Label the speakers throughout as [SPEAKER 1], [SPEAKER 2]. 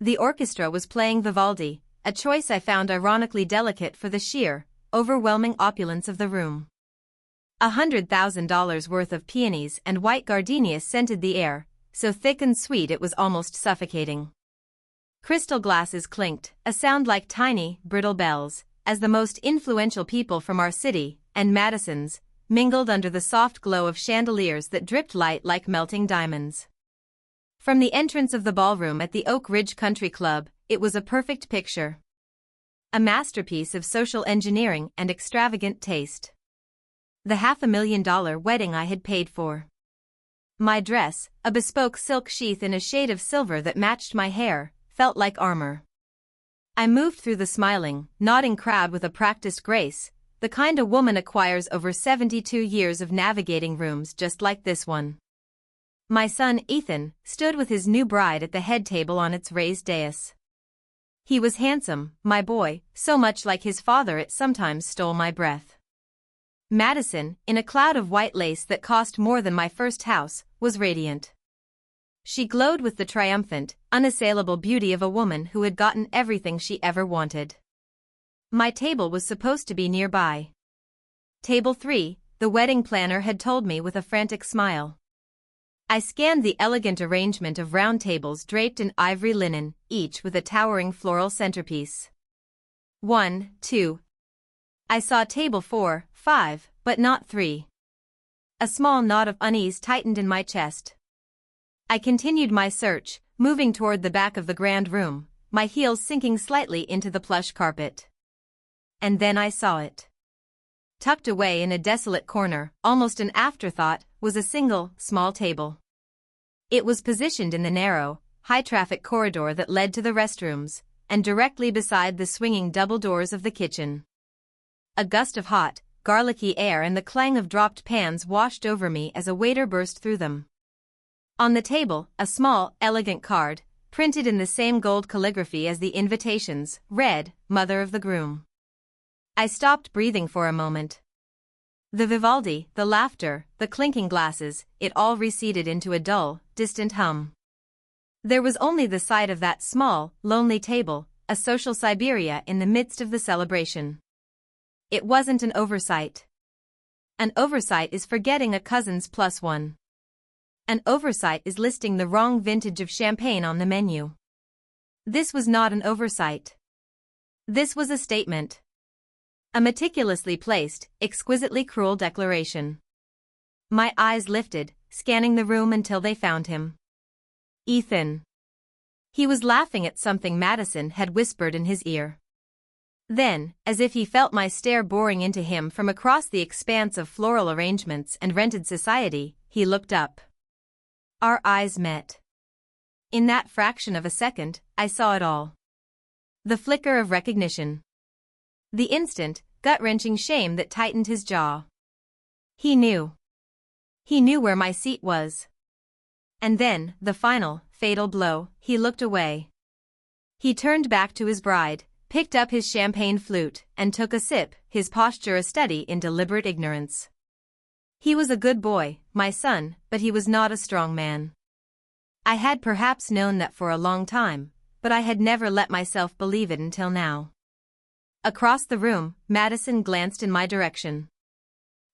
[SPEAKER 1] The orchestra was playing Vivaldi, a choice I found ironically delicate for the sheer, overwhelming opulence of the room. $100,000 worth of peonies and white gardenias scented the air, so thick and sweet it was almost suffocating. Crystal glasses clinked, a sound like tiny, brittle bells, as the most influential people from our city, and Madison's, mingled under the soft glow of chandeliers that dripped light like melting diamonds. From the entrance of the ballroom at the Oak Ridge Country Club, it was a perfect picture. A masterpiece of social engineering and extravagant taste. The $500,000 wedding I had paid for. My dress, a bespoke silk sheath in a shade of silver that matched my hair, felt like armor. I moved through the smiling, nodding crowd with a practiced grace, the kind a woman acquires over 72 years of navigating rooms just like this one. My son, Ethan, stood with his new bride at the head table on its raised dais. He was handsome, my boy, so much like his father it sometimes stole my breath. Madison, in a cloud of white lace that cost more than my first house, was radiant. She glowed with the triumphant, unassailable beauty of a woman who had gotten everything she ever wanted. My table was supposed to be nearby. Table 3, the wedding planner had told me with a frantic smile. I scanned the elegant arrangement of round tables draped in ivory linen, each with a towering floral centerpiece. 1, 2. I saw table 4, 5, but not 3. A small knot of unease tightened in my chest. I continued my search, moving toward the back of the grand room, my heels sinking slightly into the plush carpet. And then I saw it. Tucked away in a desolate corner, almost an afterthought, was a single, small table. It was positioned in the narrow, high-traffic corridor that led to the restrooms, and directly beside the swinging double doors of the kitchen. A gust of hot, garlicky air and the clang of dropped pans washed over me as a waiter burst through them. On the table, a small, elegant card, printed in the same gold calligraphy as the invitations, read, "Mother of the groom." I stopped breathing for a moment. The Vivaldi, the laughter, the clinking glasses, it all receded into a dull, distant hum. There was only the sight of that small, lonely table, a social Siberia in the midst of the celebration. It wasn't an oversight. An oversight is forgetting a cousin's +1. An oversight is listing the wrong vintage of champagne on the menu. This was not an oversight. This was a statement. A meticulously placed, exquisitely cruel declaration. My eyes lifted, scanning the room until they found him. Ethan. He was laughing at something Madison had whispered in his ear. Then, as if he felt my stare boring into him from across the expanse of floral arrangements and rented society, he looked up. Our eyes met. In that fraction of a second, I saw it all. The flicker of recognition. The instant, gut-wrenching shame that tightened his jaw. He knew. He knew where my seat was. And then, the final, fatal blow, he looked away. He turned back to his bride, picked up his champagne flute, and took a sip, his posture a study in deliberate ignorance. He was a good boy, my son, but he was not a strong man. I had perhaps known that for a long time, but I had never let myself believe it until now. Across the room, Madison glanced in my direction.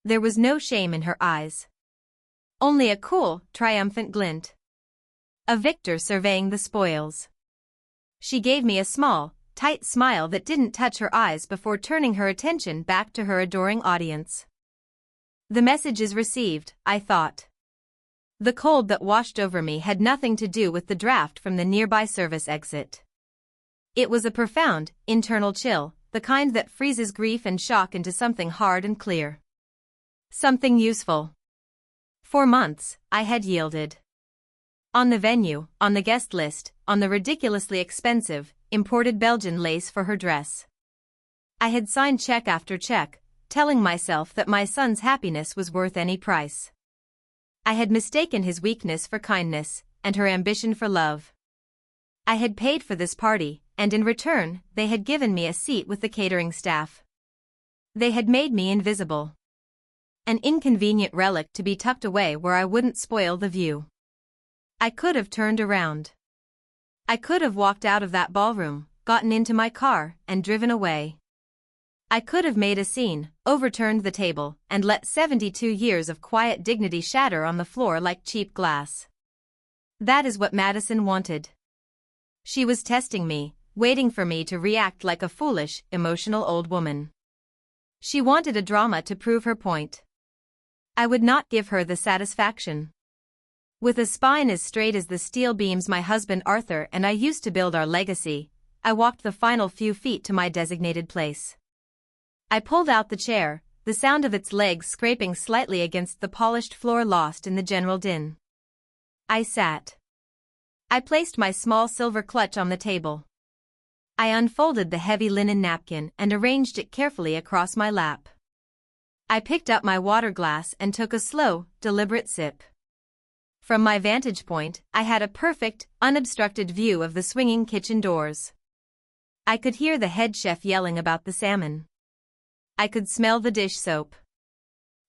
[SPEAKER 1] There was no shame in her eyes. Only a cool, triumphant glint. A victor surveying the spoils. She gave me a small, tight smile that didn't touch her eyes before turning her attention back to her adoring audience. The message is received, I thought. The cold that washed over me had nothing to do with the draft from the nearby service exit. It was a profound, internal chill, the kind that freezes grief and shock into something hard and clear. Something useful. For months, I had yielded. On the venue, on the guest list, on the ridiculously expensive, imported Belgian lace for her dress. I had signed check after check, telling myself that my son's happiness was worth any price. I had mistaken his weakness for kindness, and her ambition for love. I had paid for this party, and in return, they had given me a seat with the catering staff. They had made me invisible. An inconvenient relic to be tucked away where I wouldn't spoil the view. I could have turned around. I could have walked out of that ballroom, gotten into my car, and driven away. I could have made a scene, overturned the table, and let 72 years of quiet dignity shatter on the floor like cheap glass. That is what Madison wanted. She was testing me, waiting for me to react like a foolish, emotional old woman. She wanted a drama to prove her point. I would not give her the satisfaction. With a spine as straight as the steel beams my husband Arthur and I used to build our legacy, I walked the final few feet to my designated place. I pulled out the chair, the sound of its legs scraping slightly against the polished floor lost in the general din. I sat. I placed my small silver clutch on the table. I unfolded the heavy linen napkin and arranged it carefully across my lap. I picked up my water glass and took a slow, deliberate sip. From my vantage point, I had a perfect, unobstructed view of the swinging kitchen doors. I could hear the head chef yelling about the salmon. I could smell the dish soap.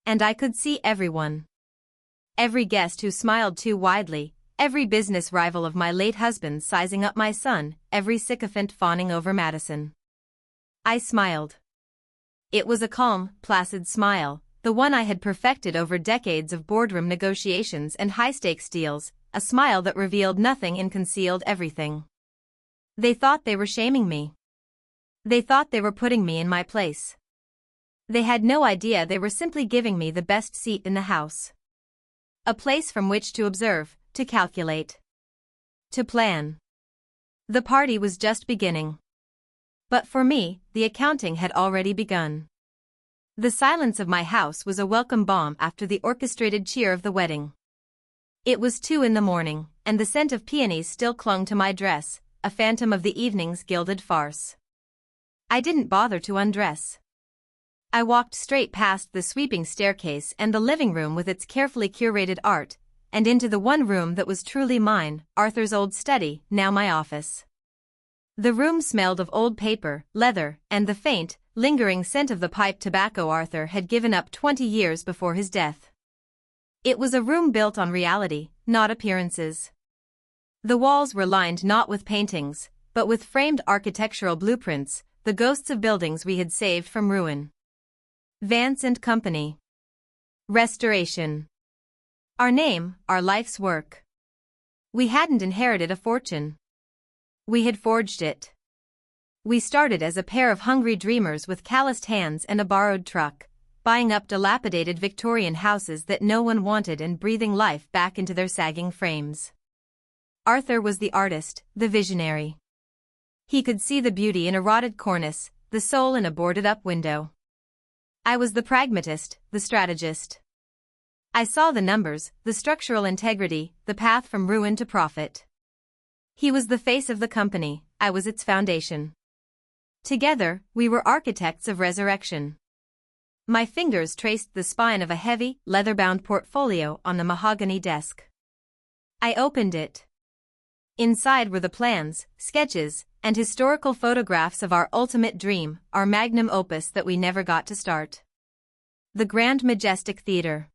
[SPEAKER 1] And I could see everyone. Every guest who smiled too widely, every business rival of my late husband sizing up my son, every sycophant fawning over Madison. I smiled. It was a calm, placid smile, the one I had perfected over decades of boardroom negotiations and high-stakes deals, a smile that revealed nothing and concealed everything. They thought they were shaming me. They thought they were putting me in my place. They had no idea they were simply giving me the best seat in the house. A place from which to observe, to calculate, to plan. The party was just beginning. But for me, the accounting had already begun. The silence of my house was a welcome balm after the orchestrated cheer of the wedding. It was 2 a.m, and the scent of peonies still clung to my dress, a phantom of the evening's gilded farce. I didn't bother to undress. I walked straight past the sweeping staircase and the living room with its carefully curated art, and into the one room that was truly mine, Arthur's old study, now my office. The room smelled of old paper, leather, and the faint, lingering scent of the pipe tobacco Arthur had given up 20 years before his death. It was a room built on reality, not appearances. The walls were lined not with paintings, but with framed architectural blueprints, the ghosts of buildings we had saved from ruin. Vance and Company. Restoration. Our name, our life's work. We hadn't inherited a fortune. We had forged it. We started as a pair of hungry dreamers with calloused hands and a borrowed truck, buying up dilapidated Victorian houses that no one wanted and breathing life back into their sagging frames. Arthur was the artist, the visionary. He could see the beauty in a rotted cornice, the soul in a boarded-up window. I was the pragmatist, the strategist. I saw the numbers, the structural integrity, the path from ruin to profit. He was the face of the company, I was its foundation. Together, we were architects of resurrection. My fingers traced the spine of a heavy, leather-bound portfolio on the mahogany desk. I opened it. Inside were the plans, sketches, and historical photographs of our ultimate dream, our magnum opus that we never got to start. The Grand Majestic Theater.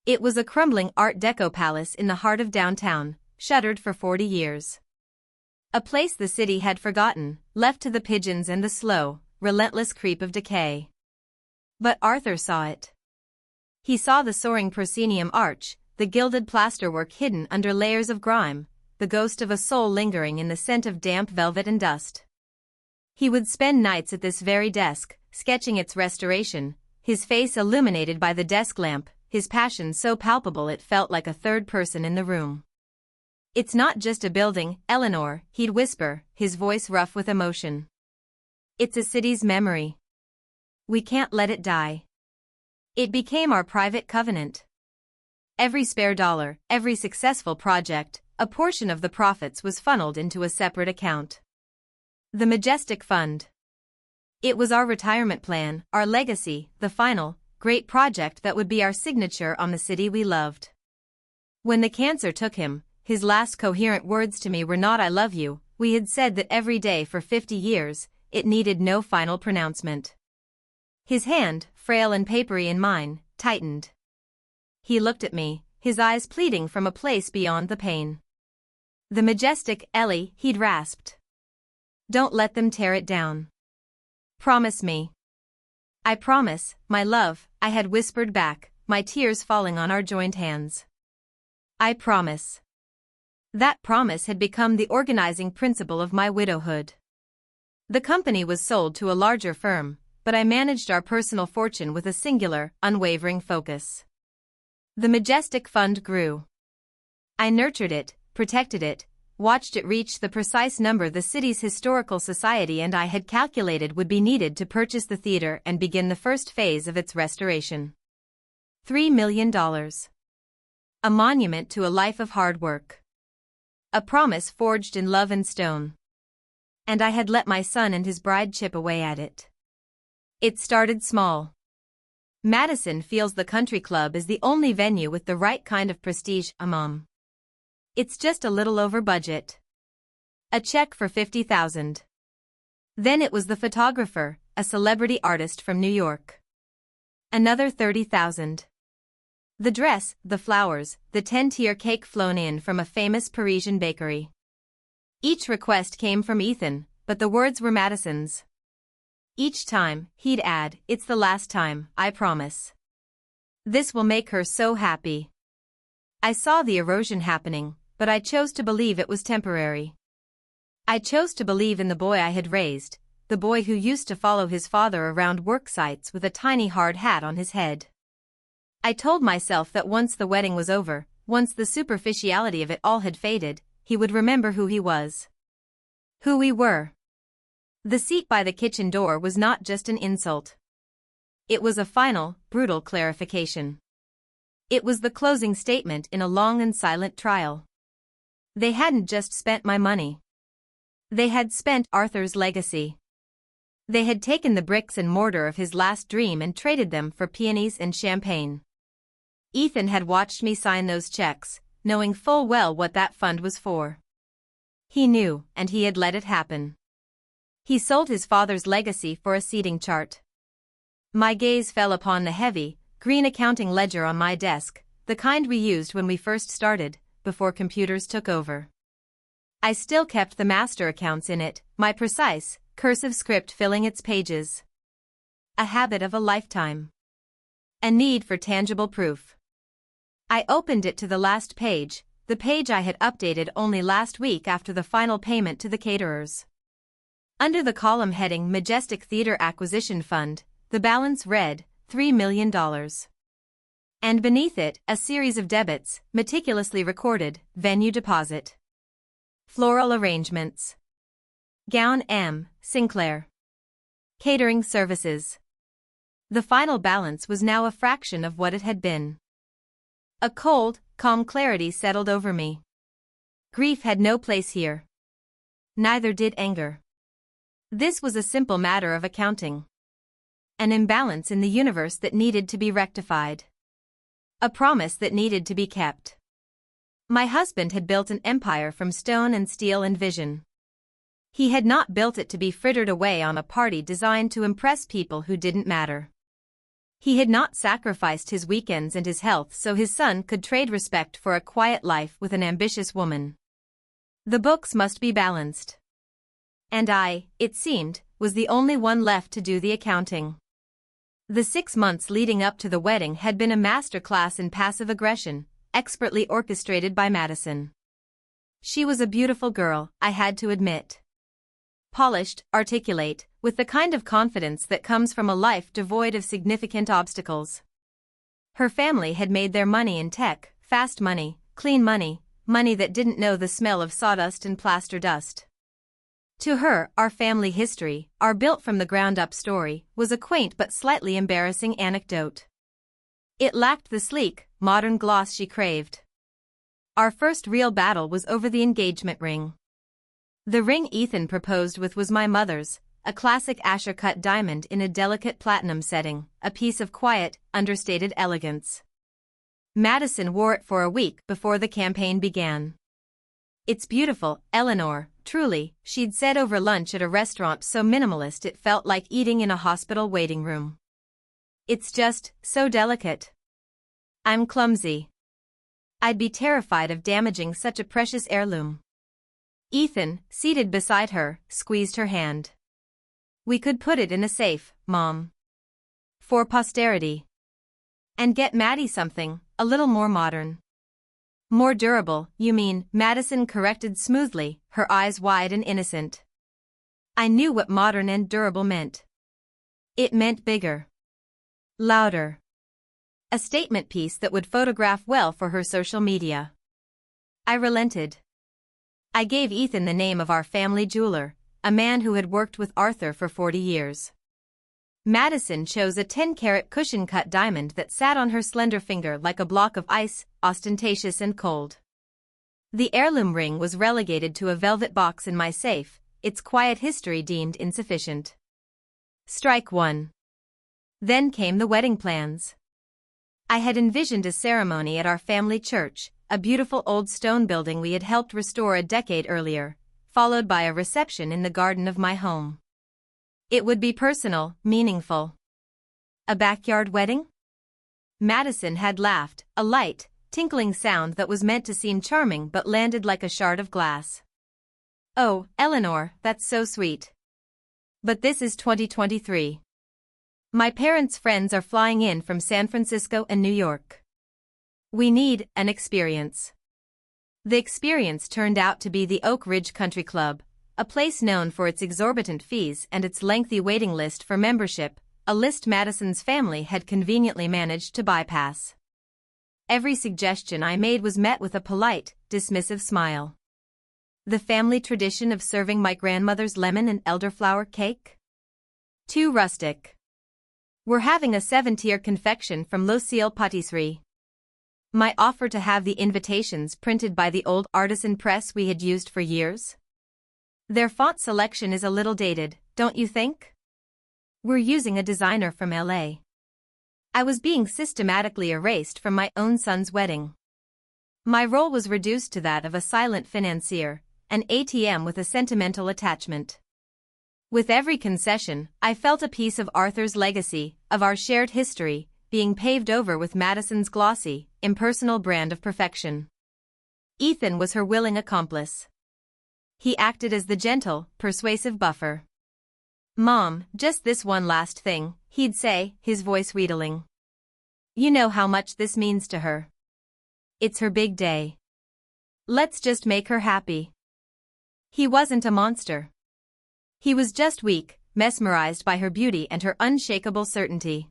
[SPEAKER 1] It was a crumbling Art Deco palace in the heart of downtown, shuttered for 40 years. A place the city had forgotten, left to the pigeons and the slow, relentless creep of decay. But Arthur saw it. He saw the soaring proscenium arch, the gilded plasterwork hidden under layers of grime, the ghost of a soul lingering in the scent of damp velvet and dust. He would spend nights at this very desk, sketching its restoration, his face illuminated by the desk lamp, his passion so palpable it felt like a third person in the room. "It's not just a building, Eleanor," he'd whisper, his voice rough with emotion. "It's a city's memory. We can't let it die." It became our private covenant. Every spare dollar, every successful project, a portion of the profits was funneled into a separate account. The Majestic Fund. It was our retirement plan, our legacy, the final, great project that would be our signature on the city we loved. When the cancer took him, his last coherent words to me were not "I love you." We had said that every day for 50 years, it needed no final pronouncement. His hand, frail and papery in mine, tightened. He looked at me, his eyes pleading from a place beyond the pain. The majestic Ellie, he'd rasped. Don't let them tear it down. Promise me. I promise, my love, I had whispered back, my tears falling on our joined hands. I promise. That promise had become the organizing principle of my widowhood. The company was sold to a larger firm, but I managed our personal fortune with a singular, unwavering focus. The majestic fund grew. I nurtured it, protected it, watched it reach the precise number the city's historical society and I had calculated would be needed to purchase the theater and begin the first phase of its restoration. $3 million. A monument to a life of hard work. A promise forged in love and stone. And I had let my son and his bride chip away at it. It started small. Madison feels the country club is the only venue with the right kind of prestige, Mom. It's just a little over budget. A check for $50,000. Then it was the photographer, a celebrity artist from New York. Another $30,000. The dress, the flowers, the 10-tier cake flown in from a famous Parisian bakery. Each request came from Ethan, but the words were Madison's. Each time, he'd add, "It's the last time, I promise. This will make her so happy." I saw the erosion happening, but I chose to believe it was temporary. I chose to believe in the boy I had raised, the boy who used to follow his father around work sites with a tiny hard hat on his head. I told myself that once the wedding was over, once the superficiality of it all had faded, he would remember who he was. Who we were. The seat by the kitchen door was not just an insult. It was a final, brutal clarification. It was the closing statement in a long and silent trial. They hadn't just spent my money. They had spent Arthur's legacy. They had taken the bricks and mortar of his last dream and traded them for peonies and champagne. Ethan had watched me sign those checks, knowing full well what that fund was for. He knew, and he had let it happen. He sold his father's legacy for a seating chart. My gaze fell upon the heavy, green accounting ledger on my desk, the kind we used when we first started, before computers took over. I still kept the master accounts in it, my precise, cursive script filling its pages. A habit of a lifetime. A need for tangible proof. I opened it to the last page, the page I had updated only last week after the final payment to the caterers. Under the column heading Majestic Theater Acquisition Fund, the balance read, $3 million. And beneath it, a series of debits, meticulously recorded, venue deposit. Floral arrangements. Gown M. Sinclair. Catering services. The final balance was now a fraction of what it had been. A cold, calm clarity settled over me. Grief had no place here. Neither did anger. This was a simple matter of accounting. An imbalance in the universe that needed to be rectified. A promise that needed to be kept. My husband had built an empire from stone and steel and vision. He had not built it to be frittered away on a party designed to impress people who didn't matter. He had not sacrificed his weekends and his health so his son could trade respect for a quiet life with an ambitious woman. The books must be balanced. And I, it seemed, was the only one left to do the accounting. The 6 months leading up to the wedding had been a masterclass in passive aggression, expertly orchestrated by Madison. She was a beautiful girl, I had to admit. Polished, articulate, with the kind of confidence that comes from a life devoid of significant obstacles. Her family had made their money in tech, fast money, clean money, money that didn't know the smell of sawdust and plaster dust. To her, our family history, our built-from-the-ground-up story, was a quaint but slightly embarrassing anecdote. It lacked the sleek, modern gloss she craved. Our first real battle was over the engagement ring. The ring Ethan proposed with was my mother's, a classic Asher-cut diamond in a delicate platinum setting, a piece of quiet, understated elegance. Madison wore it for a week before the campaign began. "It's beautiful, Eleanor, truly," she'd said over lunch at a restaurant so minimalist it felt like eating in a hospital waiting room. "It's just, so delicate. I'm clumsy. I'd be terrified of damaging such a precious heirloom." Ethan, seated beside her, squeezed her hand. We could put it in a safe, Mom. For posterity. And get Maddie something, a little more modern. More durable, you mean, Madison corrected smoothly, her eyes wide and innocent. I knew what modern and durable meant. It meant bigger. Louder. A statement piece that would photograph well for her social media. I relented. I gave Ethan the name of our family jeweler, a man who had worked with Arthur for 40 years. Madison chose a 10-carat cushion-cut diamond that sat on her slender finger like a block of ice, ostentatious and cold. The heirloom ring was relegated to a velvet box in my safe, its quiet history deemed insufficient. Strike one. Then came the wedding plans. I had envisioned a ceremony at our family church, a beautiful old stone building we had helped restore a decade earlier, followed by a reception in the garden of my home. It would be personal, meaningful. A backyard wedding? Madison had laughed, a light, tinkling sound that was meant to seem charming but landed like a shard of glass. Oh, Eleanor, that's so sweet. But this is 2023. My parents' friends are flying in from San Francisco and New York. We need an experience. The experience turned out to be the Oak Ridge Country Club, a place known for its exorbitant fees and its lengthy waiting list for membership, a list Madison's family had conveniently managed to bypass. Every suggestion I made was met with a polite, dismissive smile. The family tradition of serving my grandmother's lemon and elderflower cake? Too rustic. We're having a 7-tier confection from Lucille Patisserie. My offer to have the invitations printed by the old artisan press we had used for years? Their font selection is a little dated, don't you think? We're using a designer from LA. I was being systematically erased from my own son's wedding. My role was reduced to that of a silent financier, an ATM with a sentimental attachment. With every concession, I felt a piece of Arthur's legacy, of our shared history, being paved over with Madison's glossy, impersonal brand of perfection. Ethan was her willing accomplice. He acted as the gentle, persuasive buffer. Mom, just this one last thing, he'd say, his voice wheedling. You know how much this means to her. It's her big day. Let's just make her happy. He wasn't a monster. He was just weak, mesmerized by her beauty and her unshakable certainty.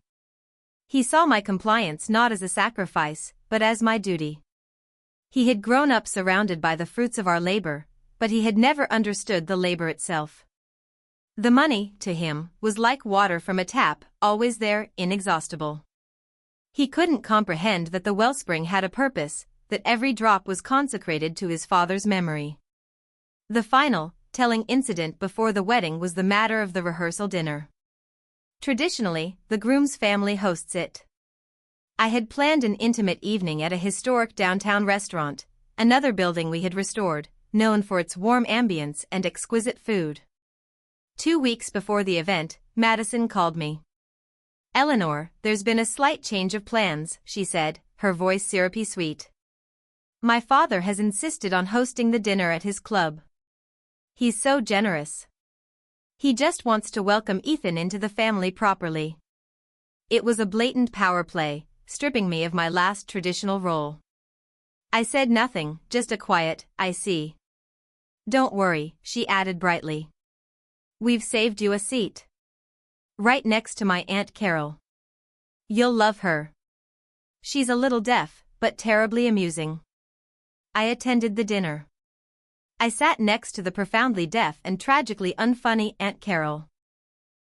[SPEAKER 1] He saw my compliance not as a sacrifice, but as my duty. He had grown up surrounded by the fruits of our labor, but he had never understood the labor itself. The money, to him, was like water from a tap, always there, inexhaustible. He couldn't comprehend that the wellspring had a purpose, that every drop was consecrated to his father's memory. The final, telling incident before the wedding was the matter of the rehearsal dinner. Traditionally, the groom's family hosts it. I had planned an intimate evening at a historic downtown restaurant, another building we had restored, known for its warm ambience and exquisite food. 2 weeks before the event, Madison called me. Eleanor, there's been a slight change of plans, she said, her voice syrupy sweet. My father has insisted on hosting the dinner at his club. He's so generous. He just wants to welcome Ethan into the family properly. It was a blatant power play, stripping me of my last traditional role. I said nothing, just a quiet, I see. Don't worry, she added brightly. We've saved you a seat. Right next to my Aunt Carol. You'll love her. She's a little deaf, but terribly amusing. I attended the dinner. I sat next to the profoundly deaf and tragically unfunny Aunt Carol.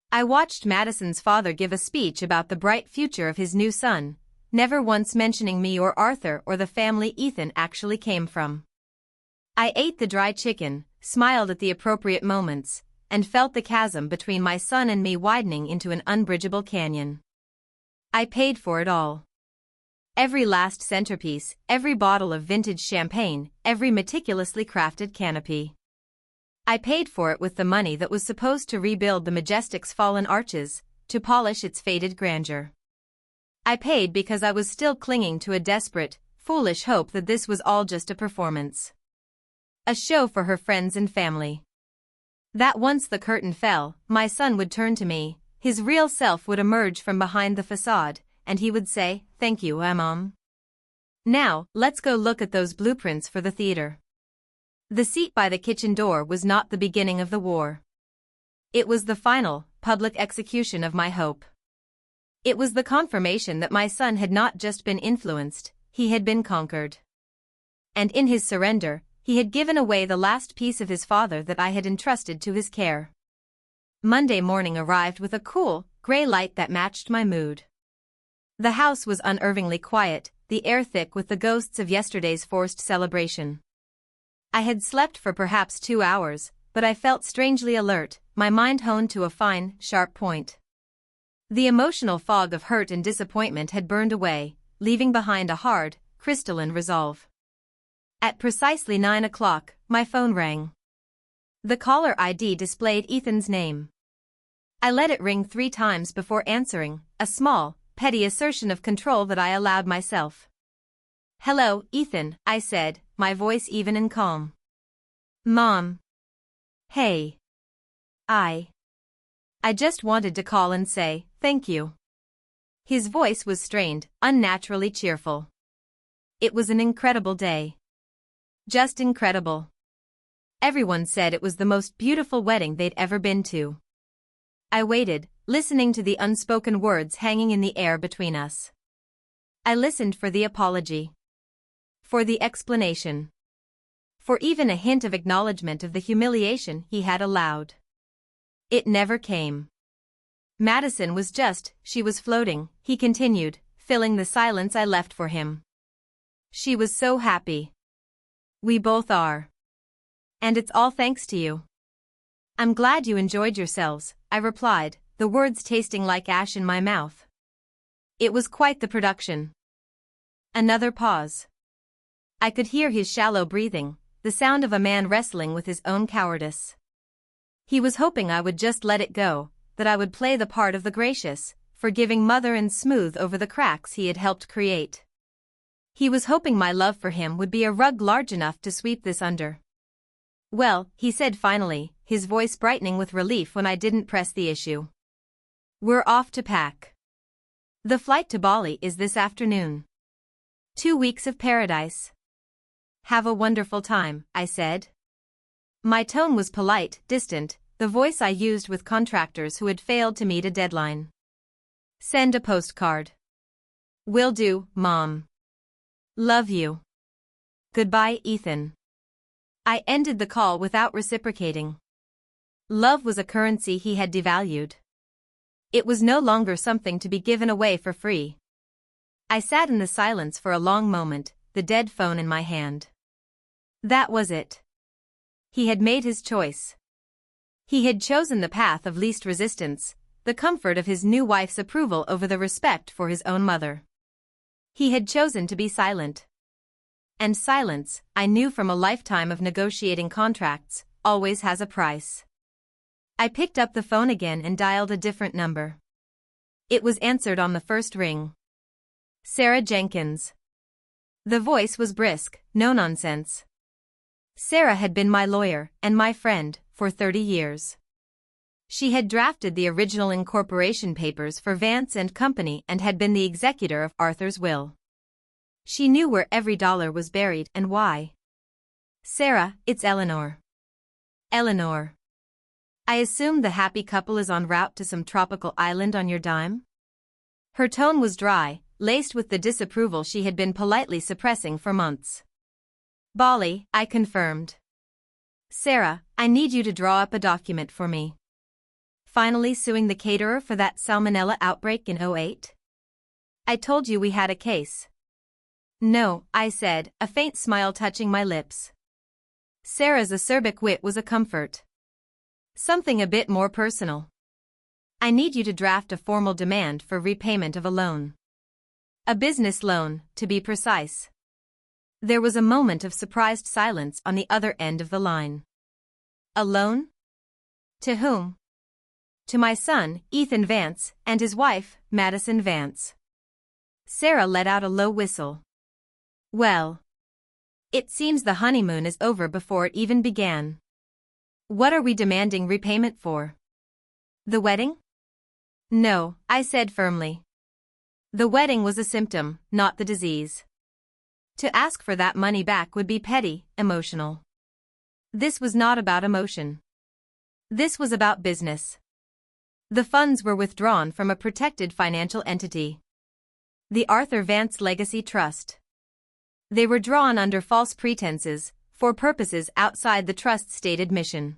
[SPEAKER 1] I watched Madison's father give a speech about the bright future of his new son, never once mentioning me or Arthur or the family Ethan actually came from. I ate the dry chicken, smiled at the appropriate moments, and felt the chasm between my son and me widening into an unbridgeable canyon. I paid for it all. Every last centerpiece, every bottle of vintage champagne, every meticulously crafted canopy. I paid for it with the money that was supposed to rebuild the Majestic's fallen arches, to polish its faded grandeur. I paid because I was still clinging to a desperate, foolish hope that this was all just a performance. A show for her friends and family. That once the curtain fell, my son would turn to me, his real self would emerge from behind the facade, and he would say, "Thank you, Mom. Now, let's go look at those blueprints for the theater." The seat by the kitchen door was not the beginning of the war. It was the final, public execution of my hope. It was the confirmation that my son had not just been influenced, he had been conquered. And in his surrender, he had given away the last piece of his father that I had entrusted to his care. Monday morning arrived with a cool, gray light that matched my mood. The house was unnervingly quiet, the air thick with the ghosts of yesterday's forced celebration. I had slept for perhaps 2 hours, but I felt strangely alert, my mind honed to a fine, sharp point. The emotional fog of hurt and disappointment had burned away, leaving behind a hard, crystalline resolve. At precisely 9 o'clock, my phone rang. The caller ID displayed Ethan's name. I let it ring 3 times before answering, a small, petty assertion of control that I allowed myself. "Hello, Ethan," I said, my voice even and calm. "Mom. Hey. I just wanted to call and say, thank you." His voice was strained, unnaturally cheerful. It was an incredible day. Just incredible. Everyone said it was the most beautiful wedding they'd ever been to. I waited, listening to the unspoken words hanging in the air between us. I listened for the apology. For the explanation. For even a hint of acknowledgement of the humiliation he had allowed. It never came. Madison was she was floating, he continued, filling the silence I left for him. She was so happy. We both are. And it's all thanks to you. I'm glad you enjoyed yourselves, I replied, the words tasting like ash in my mouth. It was quite the production. Another pause. I could hear his shallow breathing, the sound of a man wrestling with his own cowardice. He was hoping I would just let it go, that I would play the part of the gracious, forgiving mother and smooth over the cracks he had helped create. He was hoping my love for him would be a rug large enough to sweep this under. "Well," he said finally, his voice brightening with relief when I didn't press the issue. "We're off to pack. The flight to Bali is this afternoon. 2 weeks of paradise. Have a wonderful time," I said. My tone was polite, distant, the voice I used with contractors who had failed to meet a deadline. "Send a postcard." "Will do, Mom. Love you. Goodbye, Ethan." I ended the call without reciprocating. Love was a currency he had devalued. It was no longer something to be given away for free. I sat in the silence for a long moment, the dead phone in my hand. That was it. He had made his choice. He had chosen the path of least resistance, the comfort of his new wife's approval over the respect for his own mother. He had chosen to be silent. And silence, I knew from a lifetime of negotiating contracts, always has a price. I picked up the phone again and dialed a different number. It was answered on the first ring. Sarah Jenkins. The voice was brisk, no nonsense. Sarah had been my lawyer and my friend for 30 years. She had drafted the original incorporation papers for Vance and Company and had been the executor of Arthur's will. She knew where every dollar was buried and why. "Sarah, it's Eleanor." "Eleanor. I assume the happy couple is en route to some tropical island on your dime?" Her tone was dry, laced with the disapproval she had been politely suppressing for months. "Bali," I confirmed. "Sarah, I need you to draw up a document for me. Finally suing the caterer for that salmonella outbreak in '08? I told you we had a case." "No," I said, a faint smile touching my lips. Sarah's acerbic wit was a comfort. "Something a bit more personal. I need you to draft a formal demand for repayment of a loan. A business loan, to be precise." There was a moment of surprised silence on the other end of the line. "A loan? To whom?" "To my son, Ethan Vance, and his wife, Madison Vance." Sarah let out a low whistle. "Well. It seems the honeymoon is over before it even began. What are we demanding repayment for? The wedding? No, I said firmly. The wedding was a symptom, not the disease. To ask for that money back would be petty, emotional. This was not about emotion. This was about business. The funds were withdrawn from a protected financial entity. The Arthur Vance Legacy Trust. They were drawn under false pretenses, for purposes outside the trust's stated mission.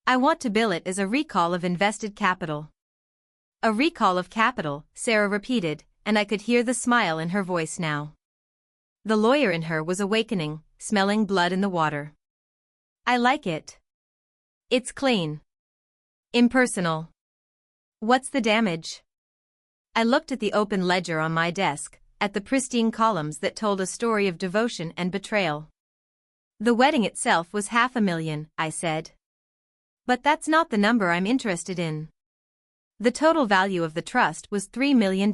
[SPEAKER 1] I want to bill it as a recall of invested capital. A recall of capital, Sarah repeated, and I could hear the smile in her voice now. The lawyer in her was awakening, smelling blood in the water. I like it. It's clean. Impersonal. What's the damage? I looked at the open ledger on my desk, at the pristine columns that told a story of devotion and betrayal. The wedding itself was $500,000, I said. But that's not the number I'm interested in. The total value of the trust was $3 million.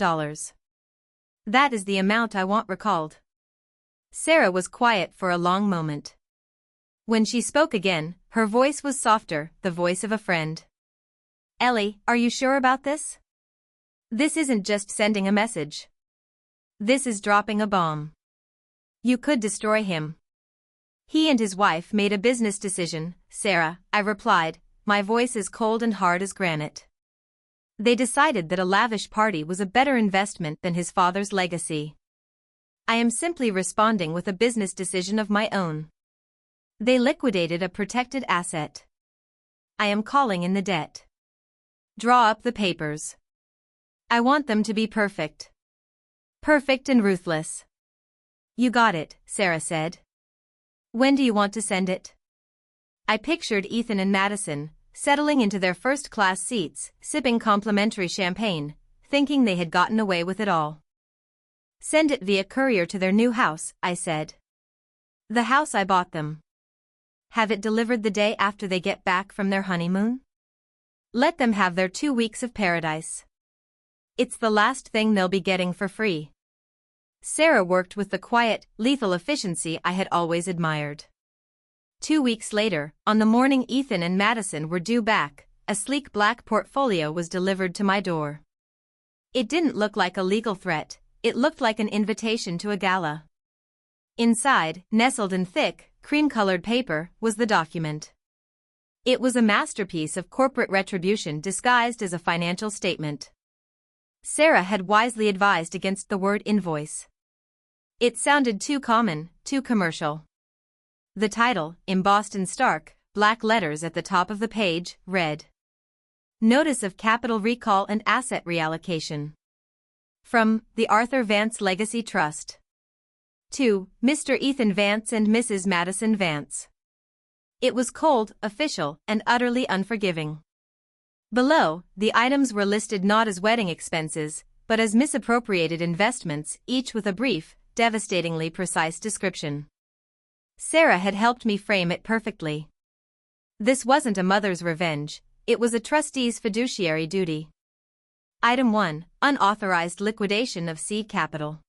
[SPEAKER 1] That is the amount I want recalled. Sarah was quiet for a long moment. When she spoke again, her voice was softer, the voice of a friend. Ellie, are you sure about this? This isn't just sending a message. This is dropping a bomb. You could destroy him. He and his wife made a business decision, Sarah, I replied, my voice as cold and hard as granite. They decided that a lavish party was a better investment than his father's legacy. I am simply responding with a business decision of my own. They liquidated a protected asset. I am calling in the debt. Draw up the papers. I want them to be perfect. Perfect and ruthless. You got it, Sarah said. When do you want to send it? I pictured Ethan and Madison, settling into their first-class seats, sipping complimentary champagne, thinking they had gotten away with it all. Send it via courier to their new house, I said. The house I bought them. Have it delivered the day after they get back from their honeymoon? Let them have their 2 weeks of paradise. It's the last thing they'll be getting for free. Sarah worked with the quiet, lethal efficiency I had always admired. 2 weeks later, on the morning Ethan and Madison were due back, a sleek black portfolio was delivered to my door. It didn't look like a legal threat, it looked like an invitation to a gala. Inside, nestled in thick, cream-colored paper, was the document. It was a masterpiece of corporate retribution disguised as a financial statement. Sarah had wisely advised against the word invoice. It sounded too common, too commercial. The title, embossed in stark, black letters at the top of the page, read: Notice of Capital Recall and Asset Reallocation. From the Arthur Vance Legacy Trust. To Mr. Ethan Vance and Mrs. Madison Vance. It was cold, official, and utterly unforgiving. Below, the items were listed not as wedding expenses, but as misappropriated investments, each with a brief, devastatingly precise description. Sarah had helped me frame it perfectly. This wasn't a mother's revenge, it was a trustee's fiduciary duty. Item 1, Unauthorized liquidation of seed capital.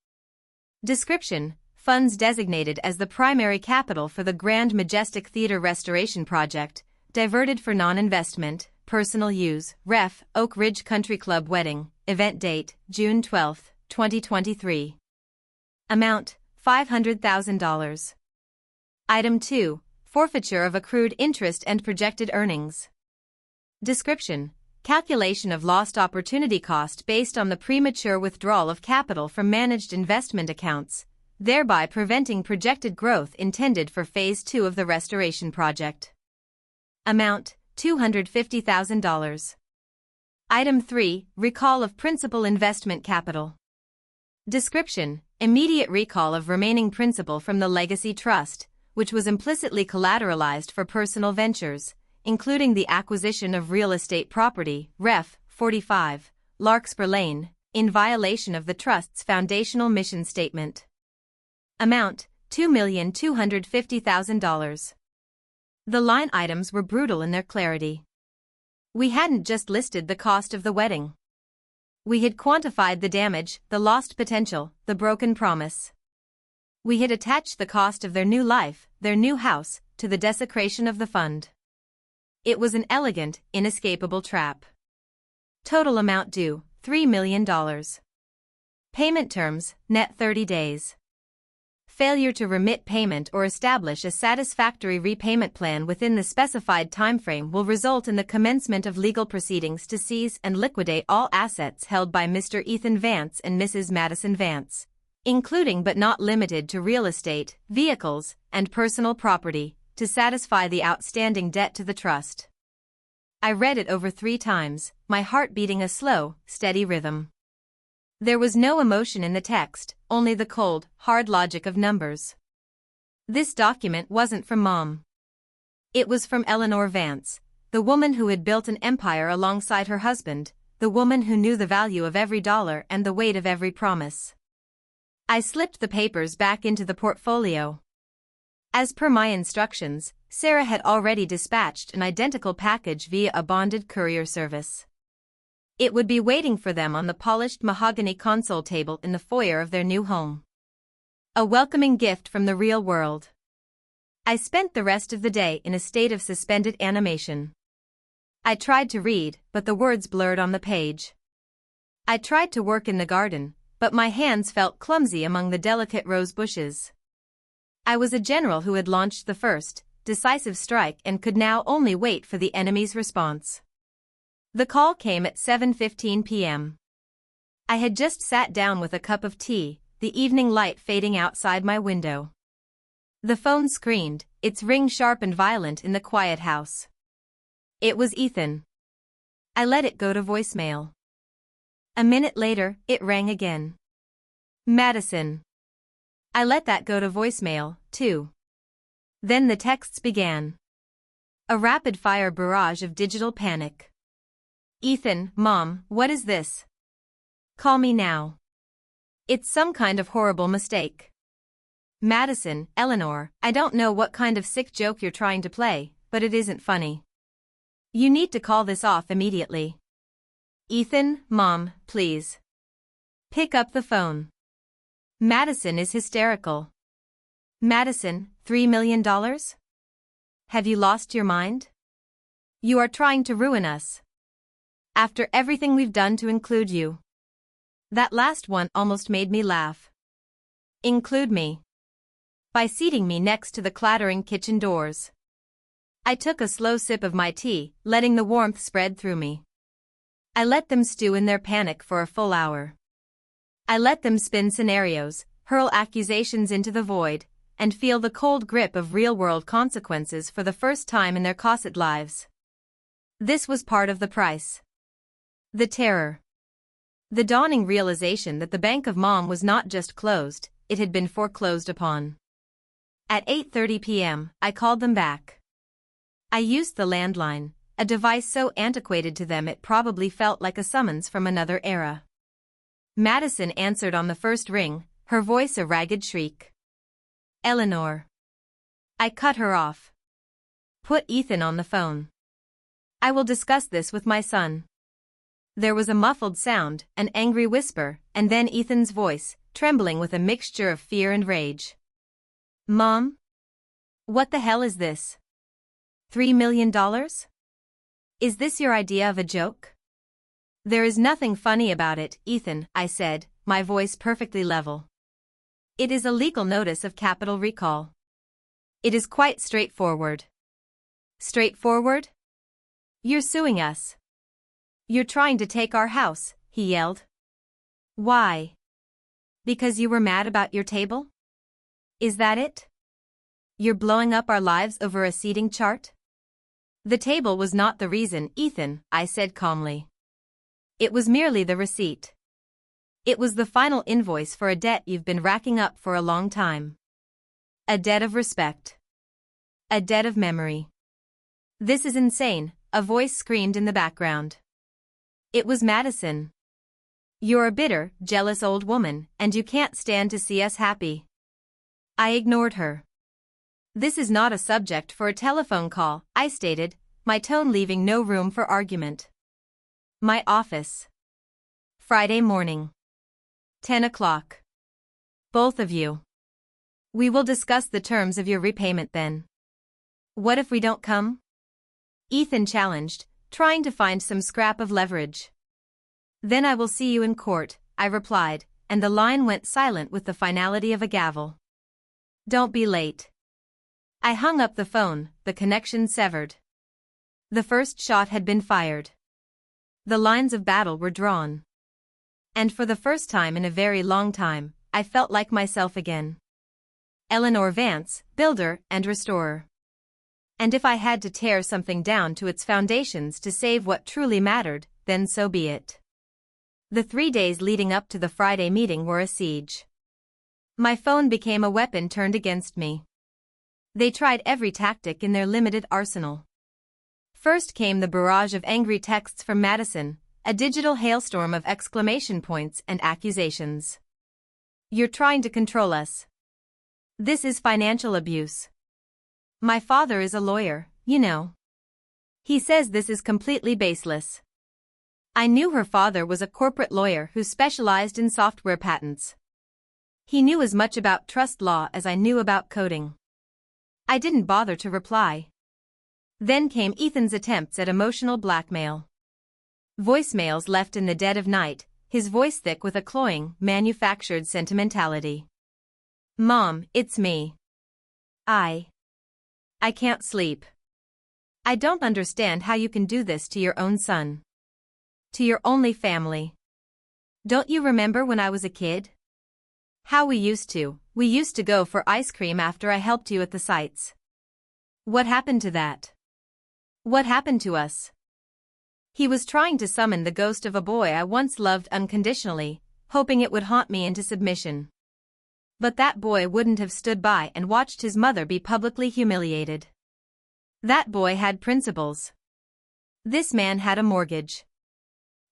[SPEAKER 1] Description: Funds designated as the primary capital for the Grand Majestic Theatre restoration project, diverted for non-investment, personal use, ref. Oak Ridge Country Club wedding, event date, June 12, 2023. Amount, $500,000. Item 2, Forfeiture of accrued interest and projected earnings. Description: Calculation of lost opportunity cost based on the premature withdrawal of capital from managed investment accounts, thereby preventing projected growth intended for Phase 2 of the restoration project. Amount, $250,000. Item 3, Recall of principal investment capital. Description: Immediate recall of remaining principal from the Legacy Trust, which was implicitly collateralized for personal ventures, including the acquisition of real estate property, ref. 45, Larkspur Lane, in violation of the Trust's foundational mission statement. Amount, $2,250,000. The line items were brutal in their clarity. We hadn't just listed the cost of the wedding. We had quantified the damage, the lost potential, the broken promise. We had attached the cost of their new life, their new house, to the desecration of the fund. It was an elegant, inescapable trap. Total amount due, $3 million. Payment terms, net 30 days. Failure to remit payment or establish a satisfactory repayment plan within the specified timeframe will result in the commencement of legal proceedings to seize and liquidate all assets held by Mr. Ethan Vance and Mrs. Madison Vance, including but not limited to real estate, vehicles, and personal property, to satisfy the outstanding debt to the trust. I read it over 3 times, my heart beating a slow, steady rhythm. There was no emotion in the text, only the cold, hard logic of numbers. This document wasn't from Mom. It was from Eleanor Vance, the woman who had built an empire alongside her husband, the woman who knew the value of every dollar and the weight of every promise. I slipped the papers back into the portfolio. As per my instructions, Sarah had already dispatched an identical package via a bonded courier service. It would be waiting for them on the polished mahogany console table in the foyer of their new home. A welcoming gift from the real world. I spent the rest of the day in a state of suspended animation. I tried to read, but the words blurred on the page. I tried to work in the garden, but my hands felt clumsy among the delicate rose bushes. I was a general who had launched the first, decisive strike and could now only wait for the enemy's response. The call came at 7:15 p.m. I had just sat down with a cup of tea, the evening light fading outside my window. The phone screamed, its ring sharp and violent in the quiet house. It was Ethan. I let it go to voicemail. A minute later, it rang again. Madison. I let that go to voicemail, too. Then the texts began. A rapid-fire barrage of digital panic. Ethan, Mom, what is this? Call me now. It's some kind of horrible mistake. Madison, Eleanor, I don't know what kind of sick joke you're trying to play, but it isn't funny. You need to call this off immediately. Ethan, Mom, please. Pick up the phone. Madison is hysterical. Madison, $3 million? Have you lost your mind? You are trying to ruin us. After everything we've done to include you. That last one almost made me laugh. Include me. By seating me next to the clattering kitchen doors. I took a slow sip of my tea, letting the warmth spread through me. I let them stew in their panic for a full hour. I let them spin scenarios, hurl accusations into the void, and feel the cold grip of real-world consequences for the first time in their cosset lives. This was part of the price. The terror. The dawning realization that the Bank of Mom was not just closed, it had been foreclosed upon. At 8:30 p.m., I called them back. I used the landline, a device so antiquated to them it probably felt like a summons from another era. Madison answered on the first ring, her voice a ragged shriek. Eleanor. I cut her off. Put Ethan on the phone. I will discuss this with my son. There was a muffled sound, an angry whisper, and then Ethan's voice, trembling with a mixture of fear and rage. Mom? What the hell is this? $3 million? Is this your idea of a joke? There is nothing funny about it, Ethan, I said, my voice perfectly level. It is a legal notice of capital recall. It is quite straightforward. Straightforward? You're suing us. You're trying to take our house, he yelled. Why? Because you were mad about your table? Is that it? You're blowing up our lives over a seating chart? The table was not the reason, Ethan, I said calmly. It was merely the receipt. It was the final invoice for a debt you've been racking up for a long time. A debt of respect. A debt of memory. This is insane, a voice screamed in the background. It was Madison. You're a bitter, jealous old woman, and you can't stand to see us happy. I ignored her. This is not a subject for a telephone call, I stated, my tone leaving no room for argument. My office. Friday morning. 10 o'clock. Both of you. We will discuss the terms of your repayment then. What if we don't come? Ethan challenged, trying to find some scrap of leverage. Then I will see you in court, I replied, and the line went silent with the finality of a gavel. Don't be late. I hung up the phone, the connection severed. The first shot had been fired. The lines of battle were drawn. And for the first time in a very long time, I felt like myself again. Eleanor Vance, builder and restorer. And if I had to tear something down to its foundations to save what truly mattered, then so be it. The 3 days leading up to the Friday meeting were a siege. My phone became a weapon turned against me. They tried every tactic in their limited arsenal. First came the barrage of angry texts from Madison, a digital hailstorm of exclamation points and accusations. You're trying to control us. This is financial abuse. My father is a lawyer, you know. He says this is completely baseless. I knew her father was a corporate lawyer who specialized in software patents. He knew as much about trust law as I knew about coding. I didn't bother to reply. Then came Ethan's attempts at emotional blackmail. Voicemails left in the dead of night, his voice thick with a cloying, manufactured sentimentality. Mom, it's me. I can't sleep. I don't understand how you can do this to your own son. To your only family. Don't you remember when I was a kid? How we used to go for ice cream after I helped you at the sites. What happened to that? What happened to us? He was trying to summon the ghost of a boy I once loved unconditionally, hoping it would haunt me into submission. But that boy wouldn't have stood by and watched his mother be publicly humiliated. That boy had principles. This man had a mortgage.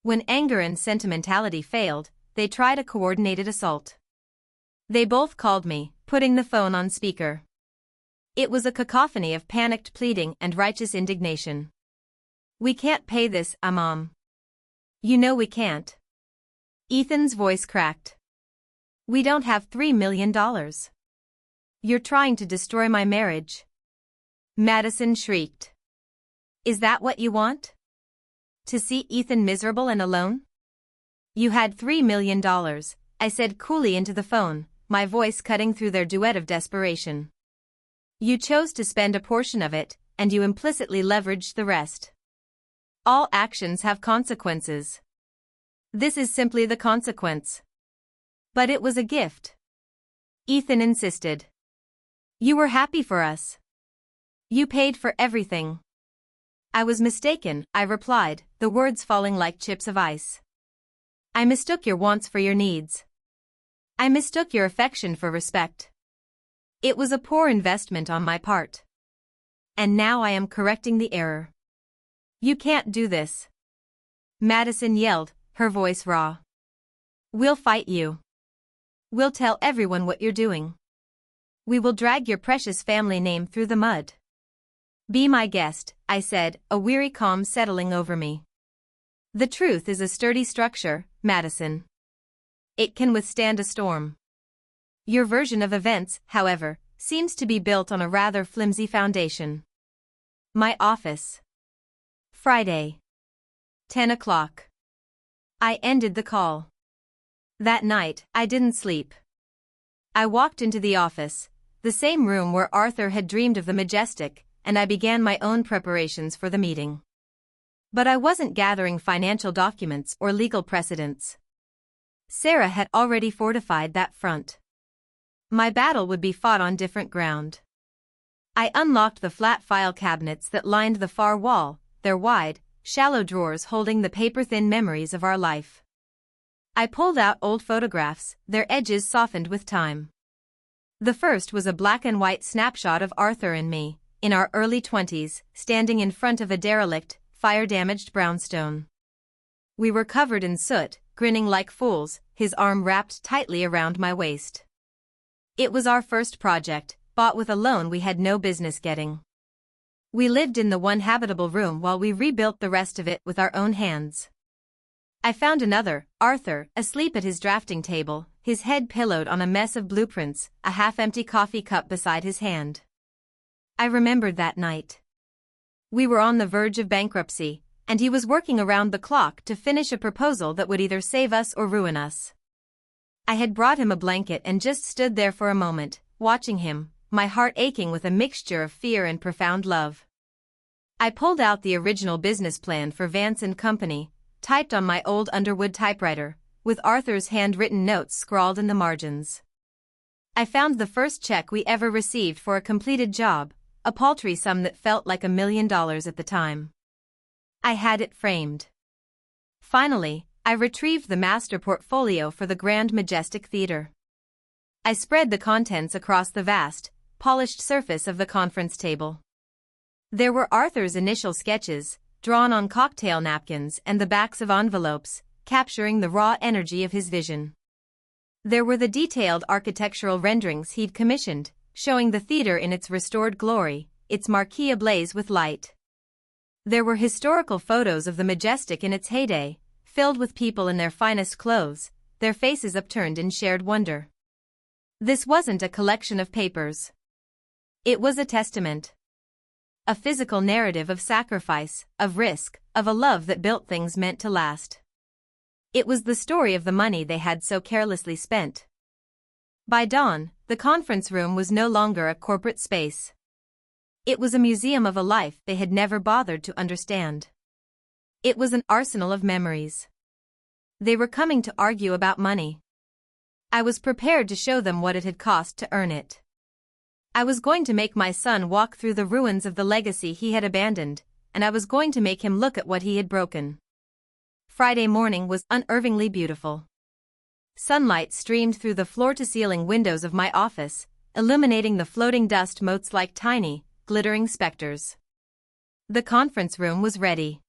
[SPEAKER 1] When anger and sentimentality failed, they tried a coordinated assault. They both called me, putting the phone on speaker. It was a cacophony of panicked pleading and righteous indignation. We can't pay this, Mom. You know we can't. Ethan's voice cracked. We don't have $3 million. You're trying to destroy my marriage. Madison shrieked. Is that what you want? To see Ethan miserable and alone? You had $3 million, I said coolly into the phone, my voice cutting through their duet of desperation. You chose to spend a portion of it, and you implicitly leveraged the rest. All actions have consequences. This is simply the consequence. But it was a gift. Ethan insisted. You were happy for us. You paid for everything. I was mistaken, I replied, the words falling like chips of ice. I mistook your wants for your needs. I mistook your affection for respect. It was a poor investment on my part. And now I am correcting the error. You can't do this. Madison yelled, her voice raw. We'll fight you. We'll tell everyone what you're doing. We will drag your precious family name through the mud. Be my guest, I said, a weary calm settling over me. The truth is a sturdy structure, Madison. It can withstand a storm. Your version of events, however, seems to be built on a rather flimsy foundation. My office. Friday. 10 o'clock. I ended the call. That night, I didn't sleep. I walked into the office, the same room where Arthur had dreamed of the Majestic, and I began my own preparations for the meeting. But I wasn't gathering financial documents or legal precedents. Sarah had already fortified that front. My battle would be fought on different ground. I unlocked the flat file cabinets that lined the far wall, their wide, shallow drawers holding the paper-thin memories of our life. I pulled out old photographs, their edges softened with time. The first was a black-and-white snapshot of Arthur and me, in our early 20s, standing in front of a derelict, fire-damaged brownstone. We were covered in soot, grinning like fools, his arm wrapped tightly around my waist. It was our first project, bought with a loan we had no business getting. We lived in the one habitable room while we rebuilt the rest of it with our own hands. I found another, Arthur, asleep at his drafting table, his head pillowed on a mess of blueprints, a half-empty coffee cup beside his hand. I remembered that night. We were on the verge of bankruptcy, and he was working around the clock to finish a proposal that would either save us or ruin us. I had brought him a blanket and just stood there for a moment, watching him, my heart aching with a mixture of fear and profound love. I pulled out the original business plan for Vance & Company, typed on my old Underwood typewriter, with Arthur's handwritten notes scrawled in the margins. I found the first check we ever received for a completed job, a paltry sum that felt like $1 million at the time. I had it framed. Finally, I retrieved the master portfolio for the Grand Majestic Theater. I spread the contents across the vast, polished surface of the conference table. There were Arthur's initial sketches, drawn on cocktail napkins and the backs of envelopes, capturing the raw energy of his vision. There were the detailed architectural renderings he'd commissioned, showing the theater in its restored glory, its marquee ablaze with light. There were historical photos of the Majestic in its heyday, filled with people in their finest clothes, their faces upturned in shared wonder. This wasn't a collection of papers. It was a testament. A physical narrative of sacrifice, of risk, of a love that built things meant to last. It was the story of the money they had so carelessly spent. By dawn, the conference room was no longer a corporate space. It was a museum of a life they had never bothered to understand. It was an arsenal of memories. They were coming to argue about money. I was prepared to show them what it had cost to earn it. I was going to make my son walk through the ruins of the legacy he had abandoned, and I was going to make him look at what he had broken. Friday morning was unervingly beautiful. Sunlight streamed through the floor-to-ceiling windows of my office, illuminating the floating dust motes like tiny, glittering specters. The conference room was ready.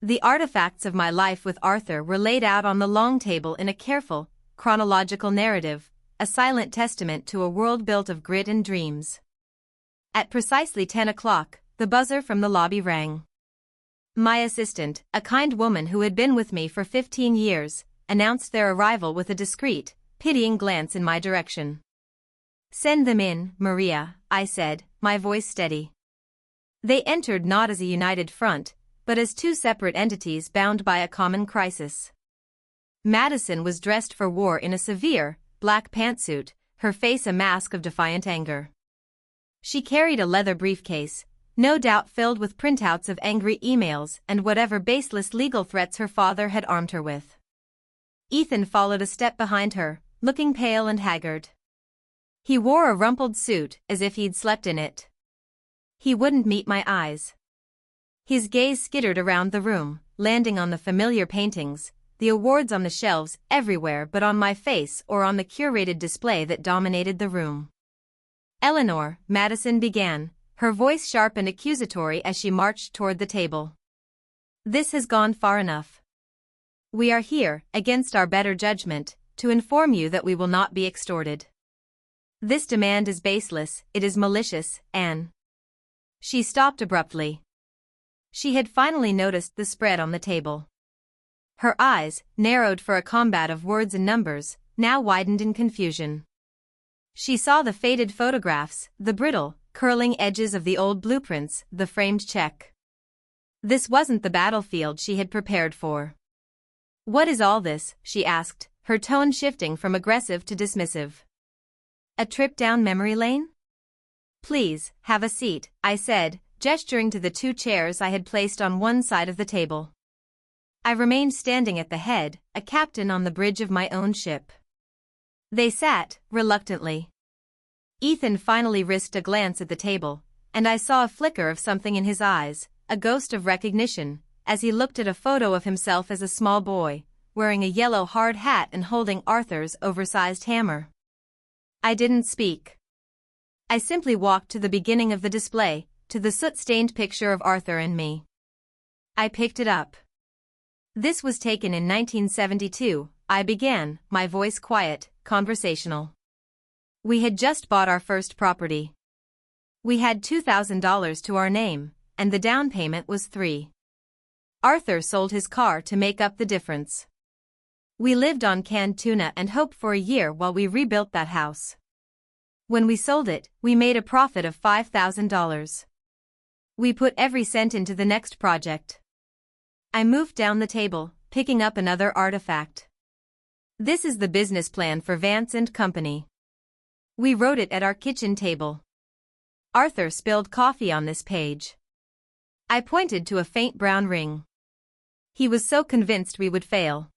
[SPEAKER 1] The artifacts of my life with Arthur were laid out on the long table in a careful, chronological narrative, a silent testament to a world built of grit and dreams. At precisely 10 o'clock, the buzzer from the lobby rang. My assistant, a kind woman who had been with me for 15 years, announced their arrival with a discreet, pitying glance in my direction. "Send them in, Maria," I said, my voice steady. They entered not as a united front, but as two separate entities bound by a common crisis. Madison was dressed for war in a severe, black pantsuit, her face a mask of defiant anger. She carried a leather briefcase, no doubt filled with printouts of angry emails and whatever baseless legal threats her father had armed her with. Ethan followed a step behind her, looking pale and haggard. He wore a rumpled suit as if he'd slept in it. He wouldn't meet my eyes. His gaze skittered around the room, landing on the familiar paintings, the awards on the shelves everywhere but on my face or on the curated display that dominated the room. "Eleanor," Madison began, her voice sharp and accusatory as she marched toward the table. "This has gone far enough. We are here, against our better judgment, to inform you that we will not be extorted. This demand is baseless, it is malicious, Anne." She stopped abruptly. She had finally noticed the spread on the table. Her eyes, narrowed for a combat of words and numbers, now widened in confusion. She saw the faded photographs, the brittle, curling edges of the old blueprints, the framed check. This wasn't the battlefield she had prepared for. "What is all this?" she asked, her tone shifting from aggressive to dismissive. "A trip down memory lane?" "Please, have a seat," I said, gesturing to the two chairs I had placed on one side of the table. I remained standing at the head, a captain on the bridge of my own ship. They sat, reluctantly. Ethan finally risked a glance at the table, and I saw a flicker of something in his eyes, a ghost of recognition, as he looked at a photo of himself as a small boy, wearing a yellow hard hat and holding Arthur's oversized hammer. I didn't speak. I simply walked to the beginning of the display, to the soot-stained picture of Arthur and me. I picked it up. "This was taken in 1972, I began, my voice quiet, conversational. We had just bought our first property. We had $2,000 to our name, and the down payment was $3,000. Arthur sold his car to make up the difference. We lived on canned tuna and hoped for a year while we rebuilt that house. When we sold it, we made a profit of $5,000. We put every cent into the next project. I moved down the table, picking up another artifact. This is the business plan for Vance and Company. We wrote it at our kitchen table. Arthur spilled coffee on this page. I pointed to a faint brown ring. He was so convinced we would fail.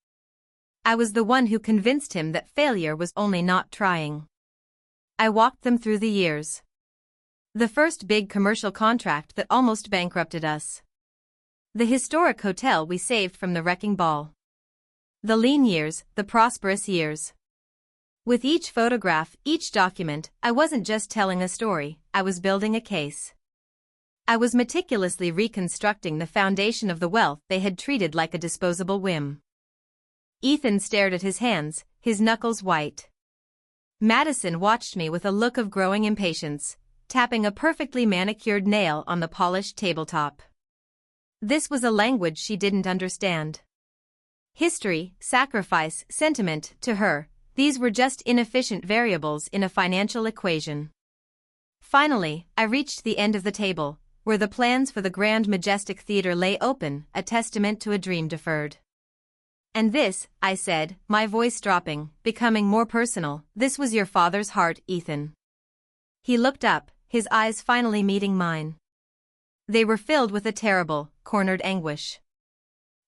[SPEAKER 1] I was the one who convinced him that failure was only not trying. I walked them through the years. The first big commercial contract that almost bankrupted us. The historic hotel we saved from the wrecking ball. The lean years, the prosperous years. With each photograph, each document, I wasn't just telling a story, I was building a case. I was meticulously reconstructing the foundation of the wealth they had treated like a disposable whim. Ethan stared at his hands, his knuckles white. Madison watched me with a look of growing impatience, tapping a perfectly manicured nail on the polished tabletop. This was a language she didn't understand. History, sacrifice, sentiment, to her, these were just inefficient variables in a financial equation. Finally, I reached the end of the table, where the plans for the Grand Majestic Theater lay open, a testament to a dream deferred. And this, I said, my voice dropping, becoming more personal, this was your father's heart, Ethan. He looked up, his eyes finally meeting mine. They were filled with a terrible, cornered anguish.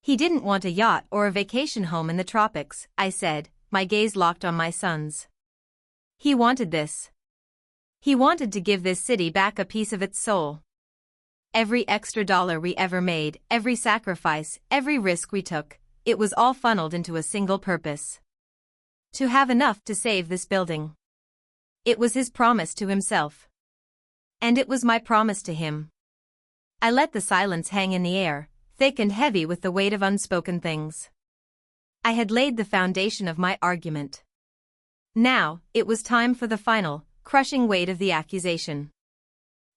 [SPEAKER 1] He didn't want a yacht or a vacation home in the tropics, I said, my gaze locked on my son's. He wanted this. He wanted to give this city back a piece of its soul. Every extra dollar we ever made, every sacrifice, every risk we took, it was all funneled into a single purpose. To have enough to save this building. It was his promise to himself. And it was my promise to him. I let the silence hang in the air, thick and heavy with the weight of unspoken things. I had laid the foundation of my argument. Now, it was time for the final, crushing weight of the accusation.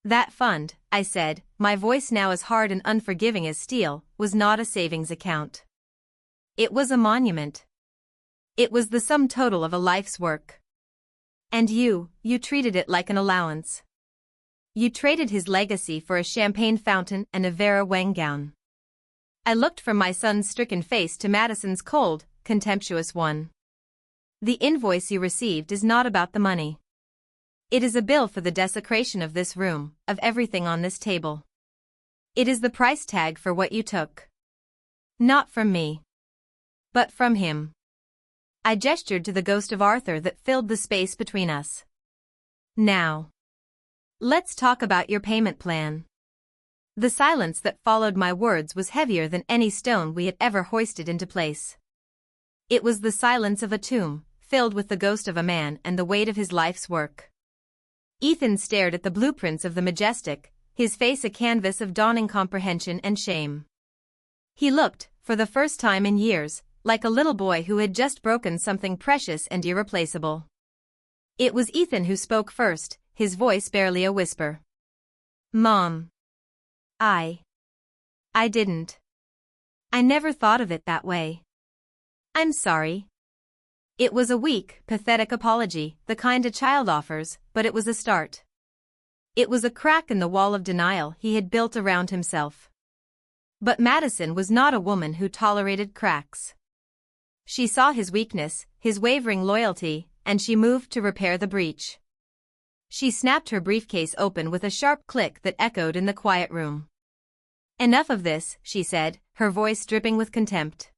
[SPEAKER 1] That fund, I said, my voice now as hard and unforgiving as steel, was not a savings account. It was a monument. It was the sum total of a life's work. And you treated it like an allowance. You traded his legacy for a champagne fountain and a Vera Wang gown. I looked from my son's stricken face to Madison's cold, contemptuous one. The invoice you received is not about the money. It is a bill for the desecration of this room, of everything on this table. It is the price tag for what you took. Not from me. But from him. I gestured to the ghost of Arthur that filled the space between us. Now. Let's talk about your payment plan. The silence that followed my words was heavier than any stone we had ever hoisted into place. It was the silence of a tomb, filled with the ghost of a man and the weight of his life's work. Ethan stared at the blueprints of the Majestic, his face a canvas of dawning comprehension and shame. He looked, for the first time in years, like a little boy who had just broken something precious and irreplaceable. It was Ethan who spoke first, his voice barely a whisper. Mom. I didn't. I never thought of it that way. I'm sorry. It was a weak, pathetic apology, the kind a child offers, but it was a start. It was a crack in the wall of denial he had built around himself. But Madison was not a woman who tolerated cracks. She saw his weakness, his wavering loyalty, and she moved to repair the breach. She snapped her briefcase open with a sharp click that echoed in the quiet room. Enough of this, she said, her voice dripping with contempt.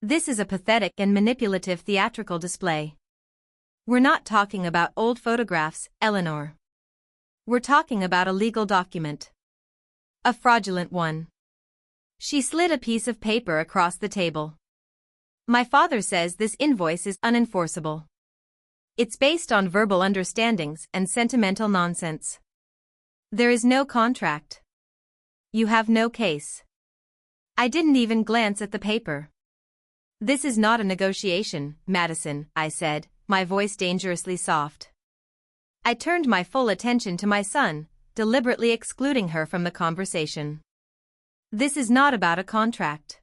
[SPEAKER 1] This is a pathetic and manipulative theatrical display. We're not talking about old photographs, Eleanor. We're talking about a legal document. A fraudulent one. She slid a piece of paper across the table. My father says this invoice is unenforceable. It's based on verbal understandings and sentimental nonsense. There is no contract. You have no case. I didn't even glance at the paper. This is not a negotiation, Madison, I said, my voice dangerously soft. I turned my full attention to my son, deliberately excluding her from the conversation. This is not about a contract.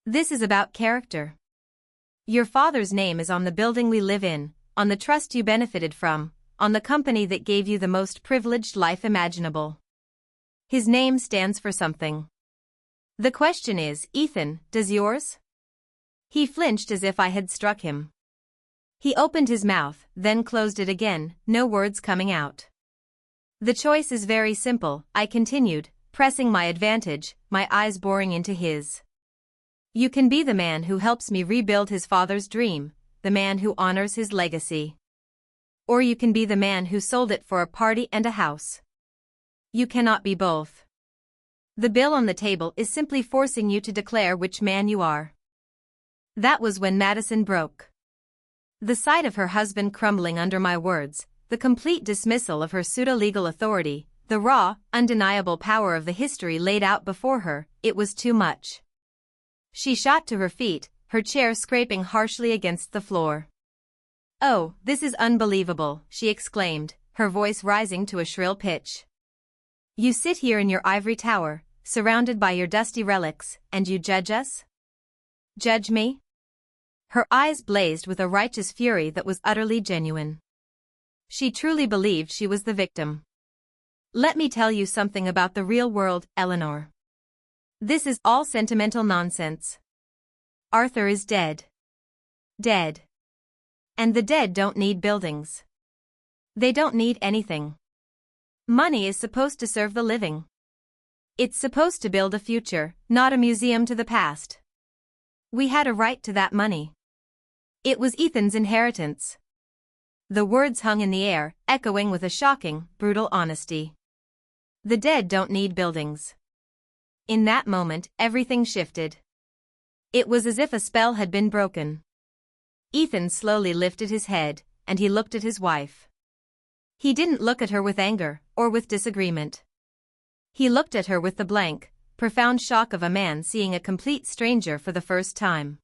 [SPEAKER 1] This is about character. Your father's name is on the building we live in, on the trust you benefited from, on the company that gave you the most privileged life imaginable. His name stands for something. The question is, Ethan, does yours? He flinched as if I had struck him. He opened his mouth, then closed it again, no words coming out. The choice is very simple, I continued, pressing my advantage, my eyes boring into his. You can be the man who helps me rebuild his father's dream, the man who honors his legacy. Or you can be the man who sold it for a party and a house. You cannot be both. The bill on the table is simply forcing you to declare which man you are. That was when Madison broke. The sight of her husband crumbling under my words, the complete dismissal of her pseudo-legal authority, the raw, undeniable power of the history laid out before her, it was too much. She shot to her feet, her chair scraping harshly against the floor. "Oh, this is unbelievable," she exclaimed, her voice rising to a shrill pitch. "You sit here in your ivory tower, surrounded by your dusty relics, and you judge us? Judge me?" Her eyes blazed with a righteous fury that was utterly genuine. She truly believed she was the victim. "Let me tell you something about the real world, Eleanor. This is all sentimental nonsense. Arthur is dead. Dead. And the dead don't need buildings. They don't need anything. Money is supposed to serve the living. It's supposed to build a future, not a museum to the past. We had a right to that money. It was Ethan's inheritance." The words hung in the air, echoing with a shocking, brutal honesty. The dead don't need buildings. In that moment, everything shifted. It was as if a spell had been broken. Ethan slowly lifted his head, and he looked at his wife. He didn't look at her with anger, or with disagreement. He looked at her with the blank, profound shock of a man seeing a complete stranger for the first time.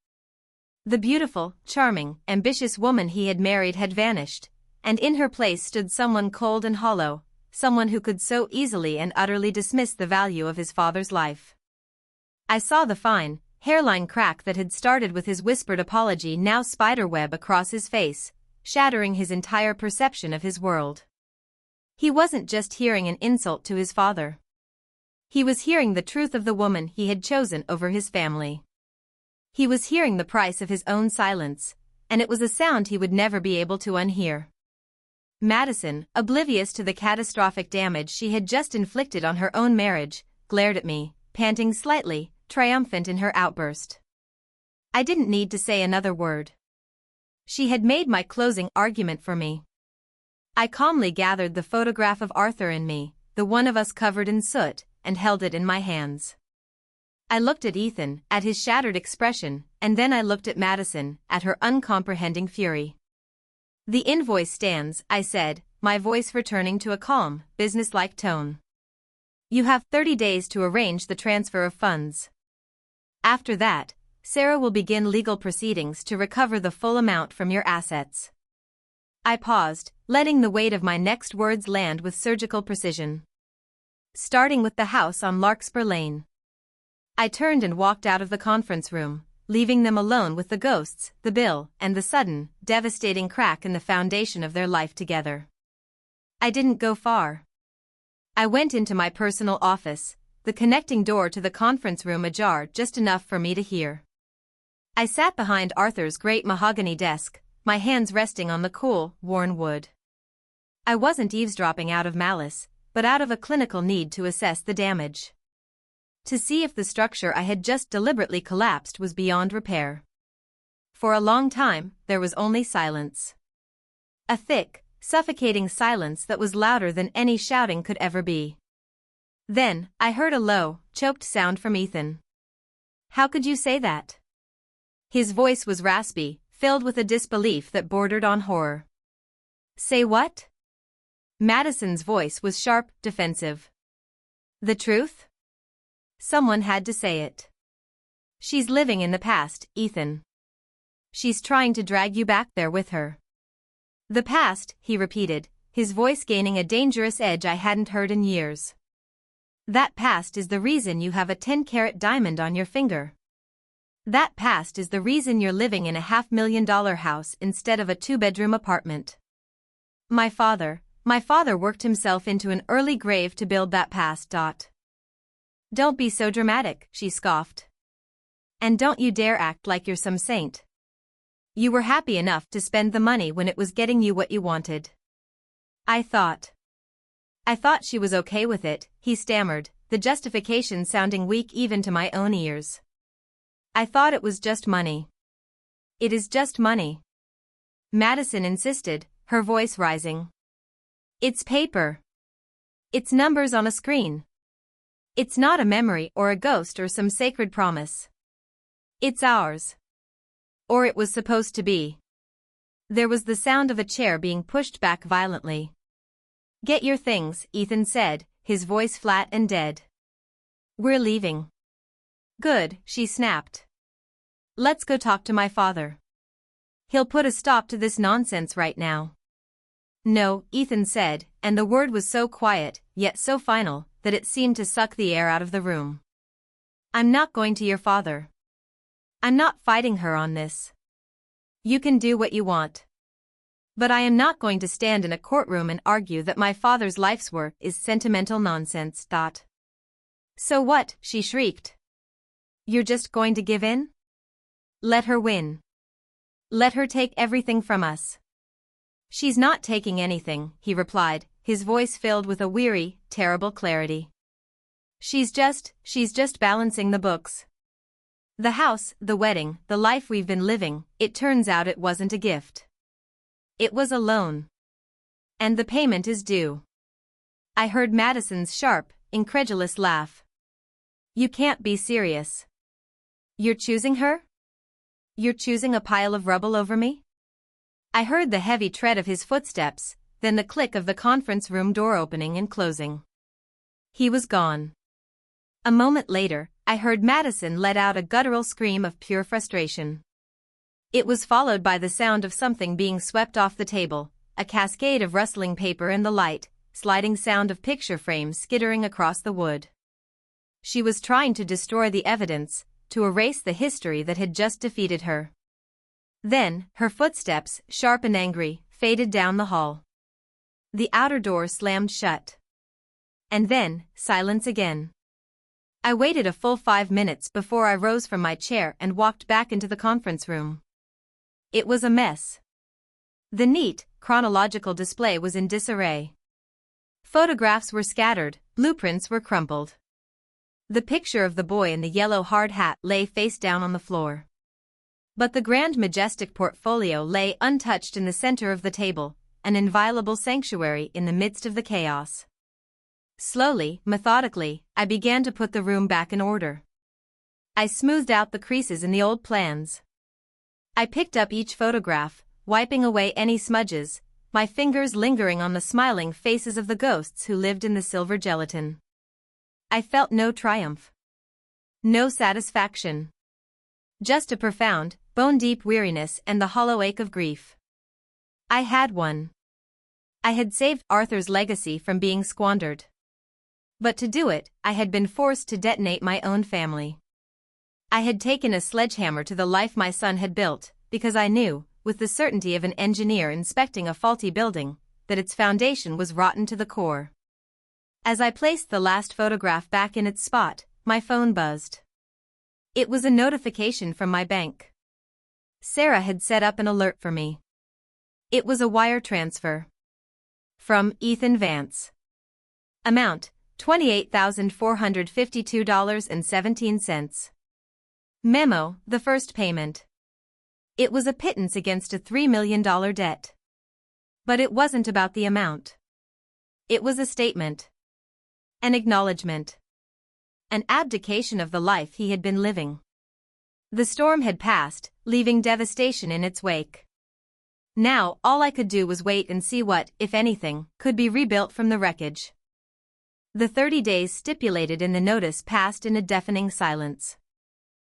[SPEAKER 1] The beautiful, charming, ambitious woman he had married had vanished, and in her place stood someone cold and hollow, someone who could so easily and utterly dismiss the value of his father's life. I saw the fine, hairline crack that had started with his whispered apology now spiderweb across his face, shattering his entire perception of his world. He wasn't just hearing an insult to his father. He was hearing the truth of the woman he had chosen over his family. He was hearing the price of his own silence, and it was a sound he would never be able to unhear. Madison, oblivious to the catastrophic damage she had just inflicted on her own marriage, glared at me, panting slightly, triumphant in her outburst. I didn't need to say another word. She had made my closing argument for me. I calmly gathered the photograph of Arthur and me, the one of us covered in soot, and held it in my hands. I looked at Ethan, at his shattered expression, and then I looked at Madison, at her uncomprehending fury. "The invoice stands," I said, my voice returning to a calm, businesslike tone. "You have 30 days to arrange the transfer of funds. After that, Sarah will begin legal proceedings to recover the full amount from your assets." I paused, letting the weight of my next words land with surgical precision. "Starting with the house on Larkspur Lane." I turned and walked out of the conference room, leaving them alone with the ghosts, the bill, and the sudden, devastating crack in the foundation of their life together. I didn't go far. I went into my personal office, the connecting door to the conference room ajar just enough for me to hear. I sat behind Arthur's great mahogany desk, my hands resting on the cool, worn wood. I wasn't eavesdropping out of malice, but out of a clinical need to assess the damage. To see if the structure I had just deliberately collapsed was beyond repair. For a long time, there was only silence. A thick, suffocating silence that was louder than any shouting could ever be. Then, I heard a low, choked sound from Ethan. "How could you say that?" His voice was raspy, filled with a disbelief that bordered on horror. "Say what?" Madison's voice was sharp, defensive. "The truth?" Someone had to say it. "She's living in the past, Ethan. She's trying to drag you back there with her." "The past," he repeated, his voice gaining a dangerous edge I hadn't heard in years. "That past is the reason you have a 10-carat diamond on your finger." That past is the reason you're living in a $500,000 house instead of a 2-bedroom apartment. My father worked himself into an early grave to build that past. Don't be so dramatic, she scoffed. And don't you dare act like you're some saint. You were happy enough to spend the money when it was getting you what you wanted. I thought she was okay with it, he stammered, the justification sounding weak even to my own ears. I thought it was just money. It is just money. Madison insisted, her voice rising. It's paper. It's numbers on a screen. It's not a memory or a ghost or some sacred promise. It's ours. Or it was supposed to be. There was the sound of a chair being pushed back violently. Get your things, Ethan said, his voice flat and dead. We're leaving. Good, she snapped. Let's go talk to my father. He'll put a stop to this nonsense right now. No, Ethan said, and the word was so quiet, yet so final, that it seemed to suck the air out of the room. I'm not going to your father. I'm not fighting her on this. You can do what you want. But I am not going to stand in a courtroom and argue that my father's life's work is sentimental nonsense. So what? She shrieked. You're just going to give in? Let her win. Let her take everything from us. She's not taking anything, he replied, his voice filled with a weary, terrible clarity. She's just balancing the books. The house, the wedding, the life we've been living, it turns out it wasn't a gift. It was a loan. And the payment is due. I heard Madison's sharp, incredulous laugh. You can't be serious. You're choosing her? You're choosing a pile of rubble over me? I heard the heavy tread of his footsteps, then the click of the conference room door opening and closing. He was gone. A moment later, I heard Madison let out a guttural scream of pure frustration. It was followed by the sound of something being swept off the table, a cascade of rustling paper and the light, sliding sound of picture frames skittering across the wood. She was trying to destroy the evidence, to erase the history that had just defeated her. Then, her footsteps, sharp and angry, faded down the hall. The outer door slammed shut. And then, silence again. I waited a full 5 minutes before I rose from my chair and walked back into the conference room. It was a mess. The neat, chronological display was in disarray. Photographs were scattered, blueprints were crumpled. The picture of the boy in the yellow hard hat lay face down on the floor. But the grand majestic portfolio lay untouched in the center of the table, an inviolable sanctuary in the midst of the chaos. Slowly, methodically, I began to put the room back in order. I smoothed out the creases in the old plans. I picked up each photograph, wiping away any smudges, my fingers lingering on the smiling faces of the ghosts who lived in the silver gelatin. I felt no triumph. No satisfaction. Just a profound, bone-deep weariness and the hollow ache of grief. I had won. I had saved Arthur's legacy from being squandered. But to do it, I had been forced to detonate my own family. I had taken a sledgehammer to the life my son had built, because I knew, with the certainty of an engineer inspecting a faulty building, that its foundation was rotten to the core. As I placed the last photograph back in its spot, my phone buzzed. It was a notification from my bank. Sarah had set up an alert for me. It was a wire transfer. From Ethan Vance. Amount, $28,452.17. Memo, the first payment. It was a pittance against a $3 million debt. But it wasn't about the amount. It was a statement. An acknowledgement. An abdication of the life he had been living. The storm had passed, leaving devastation in its wake. Now, all I could do was wait and see what, if anything, could be rebuilt from the wreckage. The 30 days stipulated in the notice passed in a deafening silence.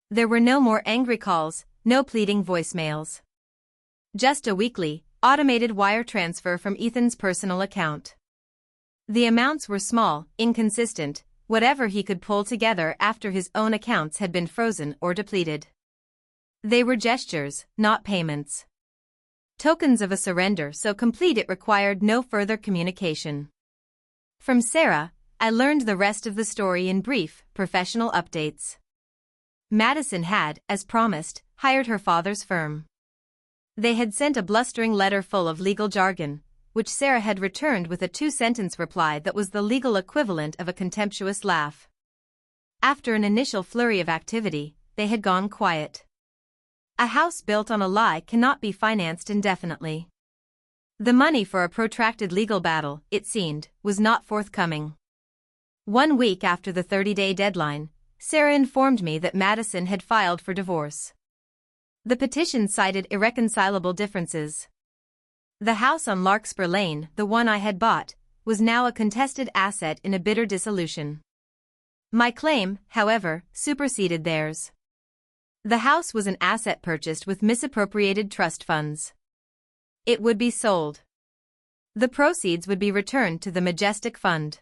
[SPEAKER 1] There were no more angry calls, no pleading voicemails. Just a weekly, automated wire transfer from Ethan's personal account. The amounts were small, inconsistent, whatever he could pull together after his own accounts had been frozen or depleted. They were gestures, not payments. Tokens of a surrender so complete it required no further communication. From Sarah, I learned the rest of the story in brief, professional updates. Madison had, as promised, hired her father's firm. They had sent a blustering letter full of legal jargon, which Sarah had returned with a two-sentence reply that was the legal equivalent of a contemptuous laugh. After an initial flurry of activity, they had gone quiet. A house built on a lie cannot be financed indefinitely. The money for a protracted legal battle, it seemed, was not forthcoming. 1 week after the 30-day deadline, Sarah informed me that Madison had filed for divorce. The petition cited irreconcilable differences. The house on Larkspur Lane, the one I had bought, was now a contested asset in a bitter dissolution. My claim, however, superseded theirs. The house was an asset purchased with misappropriated trust funds. It would be sold. The proceeds would be returned to the Majestic Fund.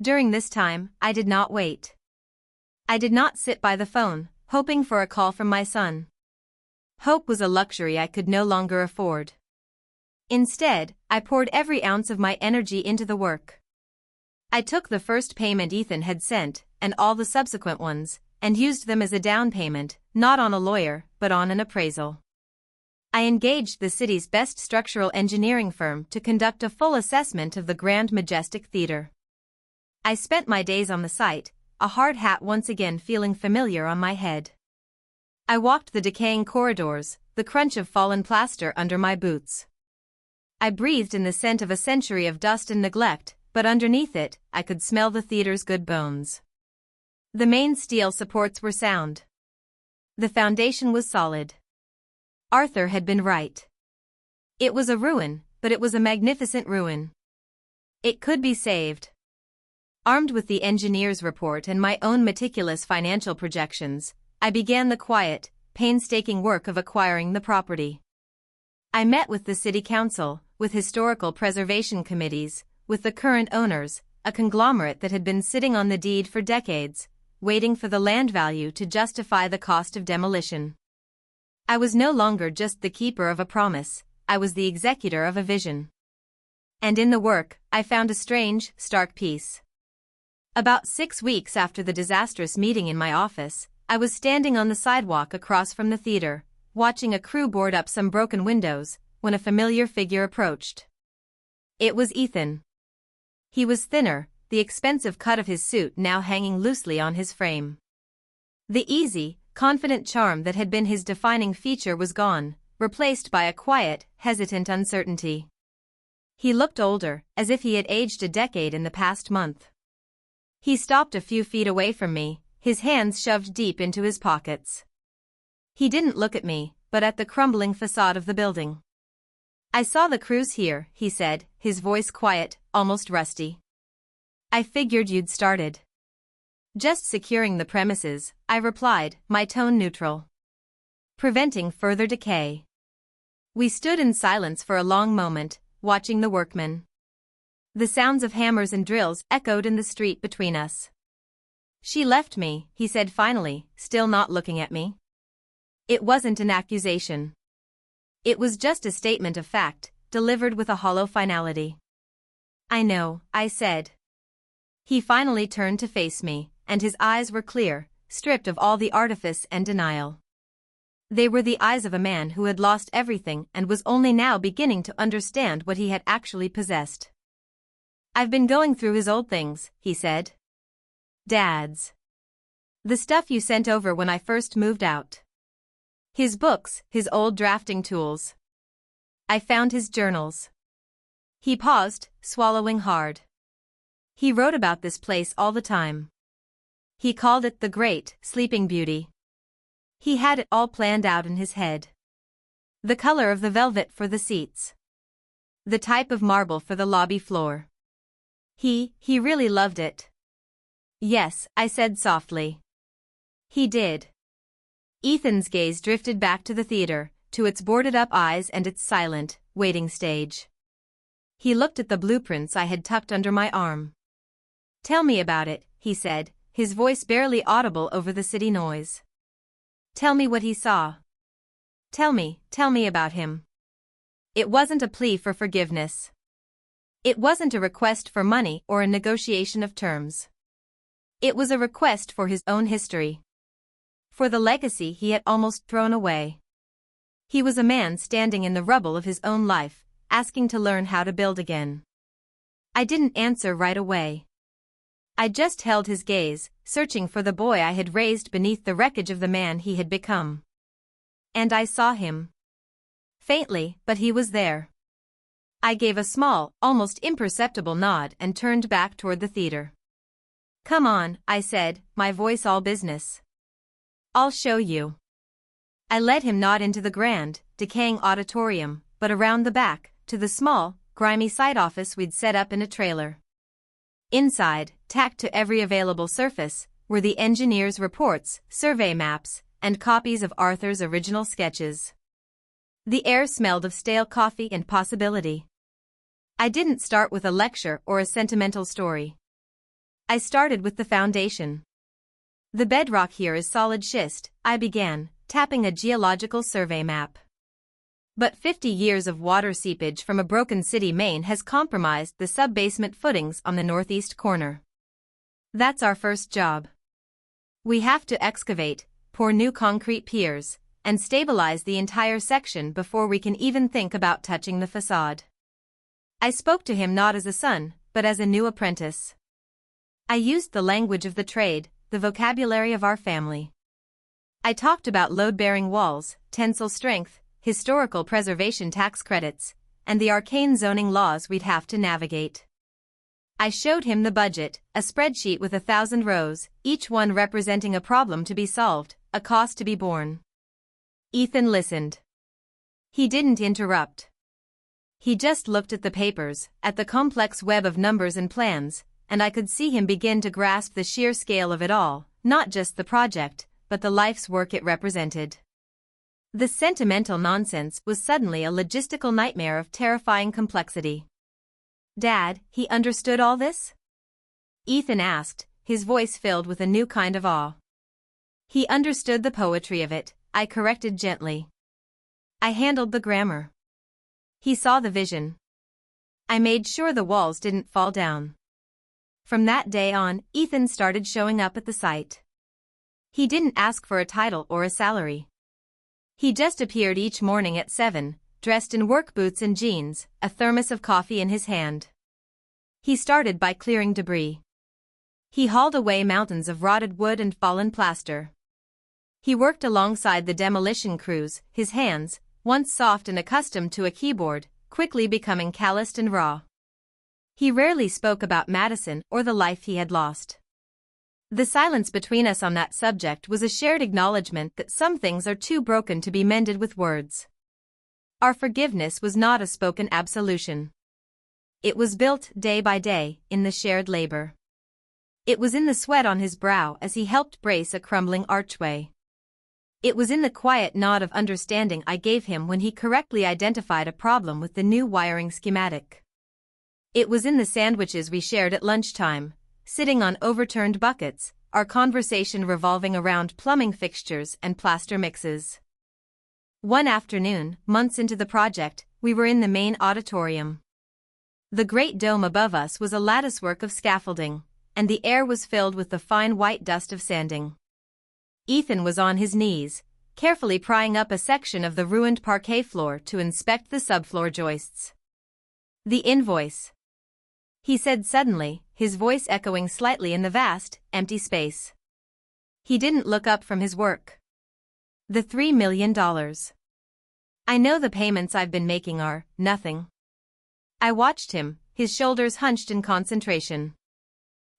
[SPEAKER 1] During this time, I did not wait. I did not sit by the phone, hoping for a call from my son. Hope was a luxury I could no longer afford. Instead, I poured every ounce of my energy into the work. I took the first payment Ethan had sent, and all the subsequent ones, and used them as a down payment, not on a lawyer, but on an appraisal. I engaged the city's best structural engineering firm to conduct a full assessment of the Grand Majestic Theater. I spent my days on the site, a hard hat once again feeling familiar on my head. I walked the decaying corridors, the crunch of fallen plaster under my boots. I breathed in the scent of a century of dust and neglect, but underneath it, I could smell the theater's good bones. The main steel supports were sound. The foundation was solid. Arthur had been right. It was a ruin, but it was a magnificent ruin. It could be saved. Armed with the engineer's report and my own meticulous financial projections, I began the quiet, painstaking work of acquiring the property. I met with the city council, with historical preservation committees, with the current owners, a conglomerate that had been sitting on the deed for decades, waiting for the land value to justify the cost of demolition. I was no longer just the keeper of a promise, I was the executor of a vision. And in the work, I found a strange, stark peace. About 6 weeks after the disastrous meeting in my office, I was standing on the sidewalk across from the theater, watching a crew board up some broken windows, when a familiar figure approached. It was Ethan. He was thinner, the expensive cut of his suit now hanging loosely on his frame. The easy, confident charm that had been his defining feature was gone, replaced by a quiet, hesitant uncertainty. He looked older, as if he had aged a decade in the past month. He stopped a few feet away from me, his hands shoved deep into his pockets. He didn't look at me, but at the crumbling facade of the building. "I saw the crews here," he said, his voice quiet, almost rusty. "I figured you'd started." "Just securing the premises," I replied, my tone neutral. "Preventing further decay." We stood in silence for a long moment, watching the workmen. The sounds of hammers and drills echoed in the street between us. "She left me," he said finally, still not looking at me. It wasn't an accusation. It was just a statement of fact, delivered with a hollow finality. "I know," I said. He finally turned to face me, and his eyes were clear, stripped of all the artifice and denial. They were the eyes of a man who had lost everything and was only now beginning to understand what he had actually possessed. "I've been going through his old things," he said. "Dad's. The stuff you sent over when I first moved out. His books, his old drafting tools. I found his journals." He paused, swallowing hard. "He wrote about this place all the time. He called it the Great Sleeping Beauty. He had it all planned out in his head. The color of the velvet for the seats. The type of marble for the lobby floor. He really loved it." "Yes," I said softly. "He did." Ethan's gaze drifted back to the theater, to its boarded-up eyes and its silent, waiting stage. He looked at the blueprints I had tucked under my arm. "Tell me about it," he said, his voice barely audible over the city noise. Tell me what he saw. Tell me about him. It wasn't a plea for forgiveness. It wasn't a request for money or a negotiation of terms. It was a request for his own history. For the legacy he had almost thrown away. He was a man standing in the rubble of his own life, asking to learn how to build again. I didn't answer right away. I just held his gaze, searching for the boy I had raised beneath the wreckage of the man he had become. And I saw him. Faintly, but he was there. I gave a small, almost imperceptible nod and turned back toward the theater. Come on, I said, my voice all business. I'll show you. I led him not into the grand, decaying auditorium, but around the back, to the small, grimy side office we'd set up in a trailer. Inside, tacked to every available surface, were the engineer's reports, survey maps, and copies of Arthur's original sketches. The air smelled of stale coffee and possibility. I didn't start with a lecture or a sentimental story. I started with the foundation. The bedrock here is solid schist, I began, tapping a geological survey map. But 50 years of water seepage from a broken city main has compromised the sub-basement footings on the northeast corner. That's our first job. We have to excavate, pour new concrete piers, and stabilize the entire section before we can even think about touching the facade. I spoke to him not as a son, but as a new apprentice. I used the language of the trade, the vocabulary of our family. I talked about load-bearing walls, tensile strength, historical preservation tax credits, and the arcane zoning laws we'd have to navigate. I showed him the budget, a spreadsheet with 1,000 rows, each one representing a problem to be solved, a cost to be borne. Ethan listened. He didn't interrupt. He just looked at the papers, at the complex web of numbers and plans, and I could see him begin to grasp the sheer scale of it all, not just the project, but the life's work it represented. The sentimental nonsense was suddenly a logistical nightmare of terrifying complexity. Dad, he understood all this? Ethan asked, his voice filled with a new kind of awe. He understood the poetry of it, I corrected gently. I handled the grammar. He saw the vision. I made sure the walls didn't fall down. From that day on, Ethan started showing up at the site. He didn't ask for a title or a salary. He just appeared each morning at 7, dressed in work boots and jeans, a thermos of coffee in his hand. He started by clearing debris. He hauled away mountains of rotted wood and fallen plaster. He worked alongside the demolition crews, his hands, once soft and accustomed to a keyboard, quickly becoming calloused and raw. He rarely spoke about Madison or the life he had lost. The silence between us on that subject was a shared acknowledgement that some things are too broken to be mended with words. Our forgiveness was not a spoken absolution. It was built, day by day, in the shared labor. It was in the sweat on his brow as he helped brace a crumbling archway. It was in the quiet nod of understanding I gave him when he correctly identified a problem with the new wiring schematic. It was in the sandwiches we shared at lunchtime, sitting on overturned buckets, our conversation revolving around plumbing fixtures and plaster mixes. One afternoon, months into the project, we were in the main auditorium. The great dome above us was a latticework of scaffolding, and the air was filled with the fine white dust of sanding. Ethan was on his knees, carefully prying up a section of the ruined parquet floor to inspect the subfloor joists. The invoice, he said suddenly, his voice echoing slightly in the vast, empty space. He didn't look up from his work. The $3 million. I know the payments I've been making are nothing. I watched him, his shoulders hunched in concentration.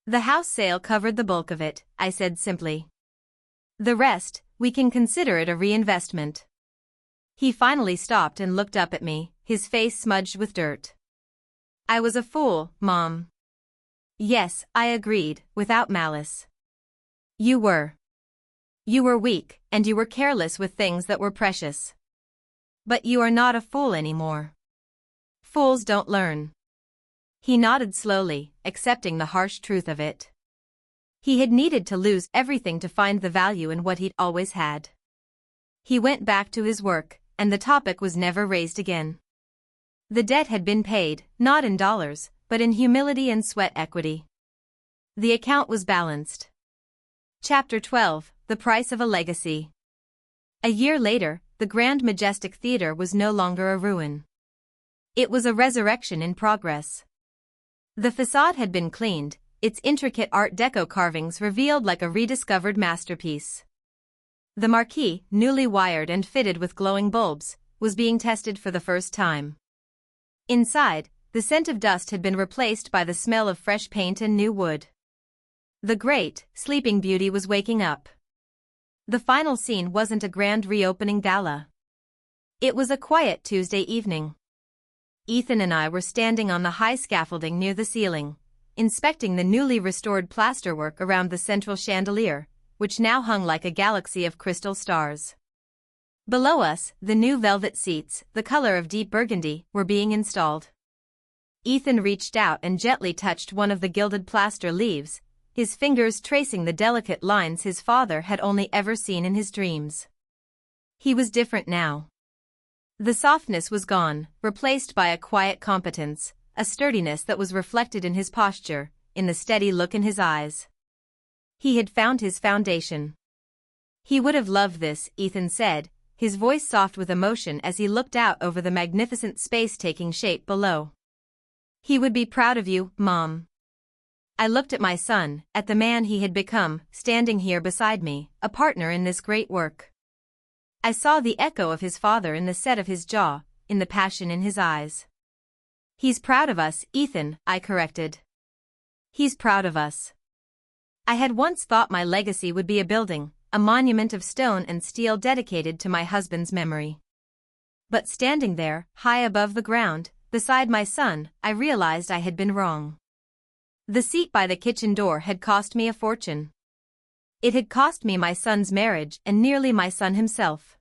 [SPEAKER 1] The house sale covered the bulk of it, I said simply. The rest, we can consider it a reinvestment. He finally stopped and looked up at me, his face smudged with dirt. I was a fool, Mom. Yes, I agreed, without malice. You were. You were weak, and you were careless with things that were precious. But you are not a fool anymore. Fools don't learn. He nodded slowly, accepting the harsh truth of it. He had needed to lose everything to find the value in what he'd always had. He went back to his work, and the topic was never raised again. The debt had been paid, not in dollars, but in humility and sweat equity. The account was balanced. Chapter 12, The Price of a Legacy. A year later, the Grand Majestic Theatre was no longer a ruin. It was a resurrection in progress. The facade had been cleaned, its intricate Art Deco carvings revealed like a rediscovered masterpiece. The marquee, newly wired and fitted with glowing bulbs, was being tested for the first time. Inside, the scent of dust had been replaced by the smell of fresh paint and new wood. The great, sleeping beauty was waking up. The final scene wasn't a grand reopening gala. It was a quiet Tuesday evening. Ethan and I were standing on the high scaffolding near the ceiling, inspecting the newly restored plasterwork around the central chandelier, which now hung like a galaxy of crystal stars. Below us, the new velvet seats, the color of deep burgundy, were being installed. Ethan reached out and gently touched one of the gilded plaster leaves, his fingers tracing the delicate lines his father had only ever seen in his dreams. He was different now. The softness was gone, replaced by a quiet competence, a sturdiness that was reflected in his posture, in the steady look in his eyes. He had found his foundation. He would have loved this, Ethan said, his voice soft with emotion as he looked out over the magnificent space taking shape below. He would be proud of you, Mom. I looked at my son, at the man he had become, standing here beside me, a partner in this great work. I saw the echo of his father in the set of his jaw, in the passion in his eyes. He's proud of us, Ethan, I corrected. He's proud of us. I had once thought my legacy would be a building, a monument of stone and steel dedicated to my husband's memory. But standing there, high above the ground, beside my son, I realized I had been wrong. The seat by the kitchen door had cost me a fortune. It had cost me my son's marriage and nearly my son himself.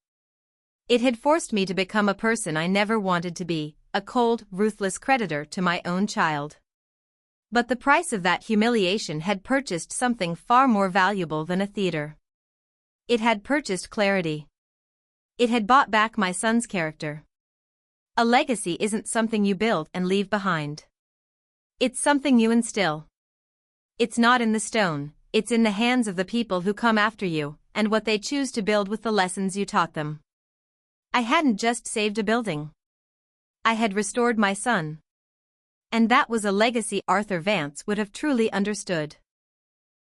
[SPEAKER 1] It had forced me to become a person I never wanted to be, a cold, ruthless creditor to my own child. But the price of that humiliation had purchased something far more valuable than a theater. It had purchased clarity. It had bought back my son's character. A legacy isn't something you build and leave behind. It's something you instill. It's not in the stone, it's in the hands of the people who come after you, and what they choose to build with the lessons you taught them. I hadn't just saved a building. I had restored my son. And that was a legacy Arthur Vance would have truly understood.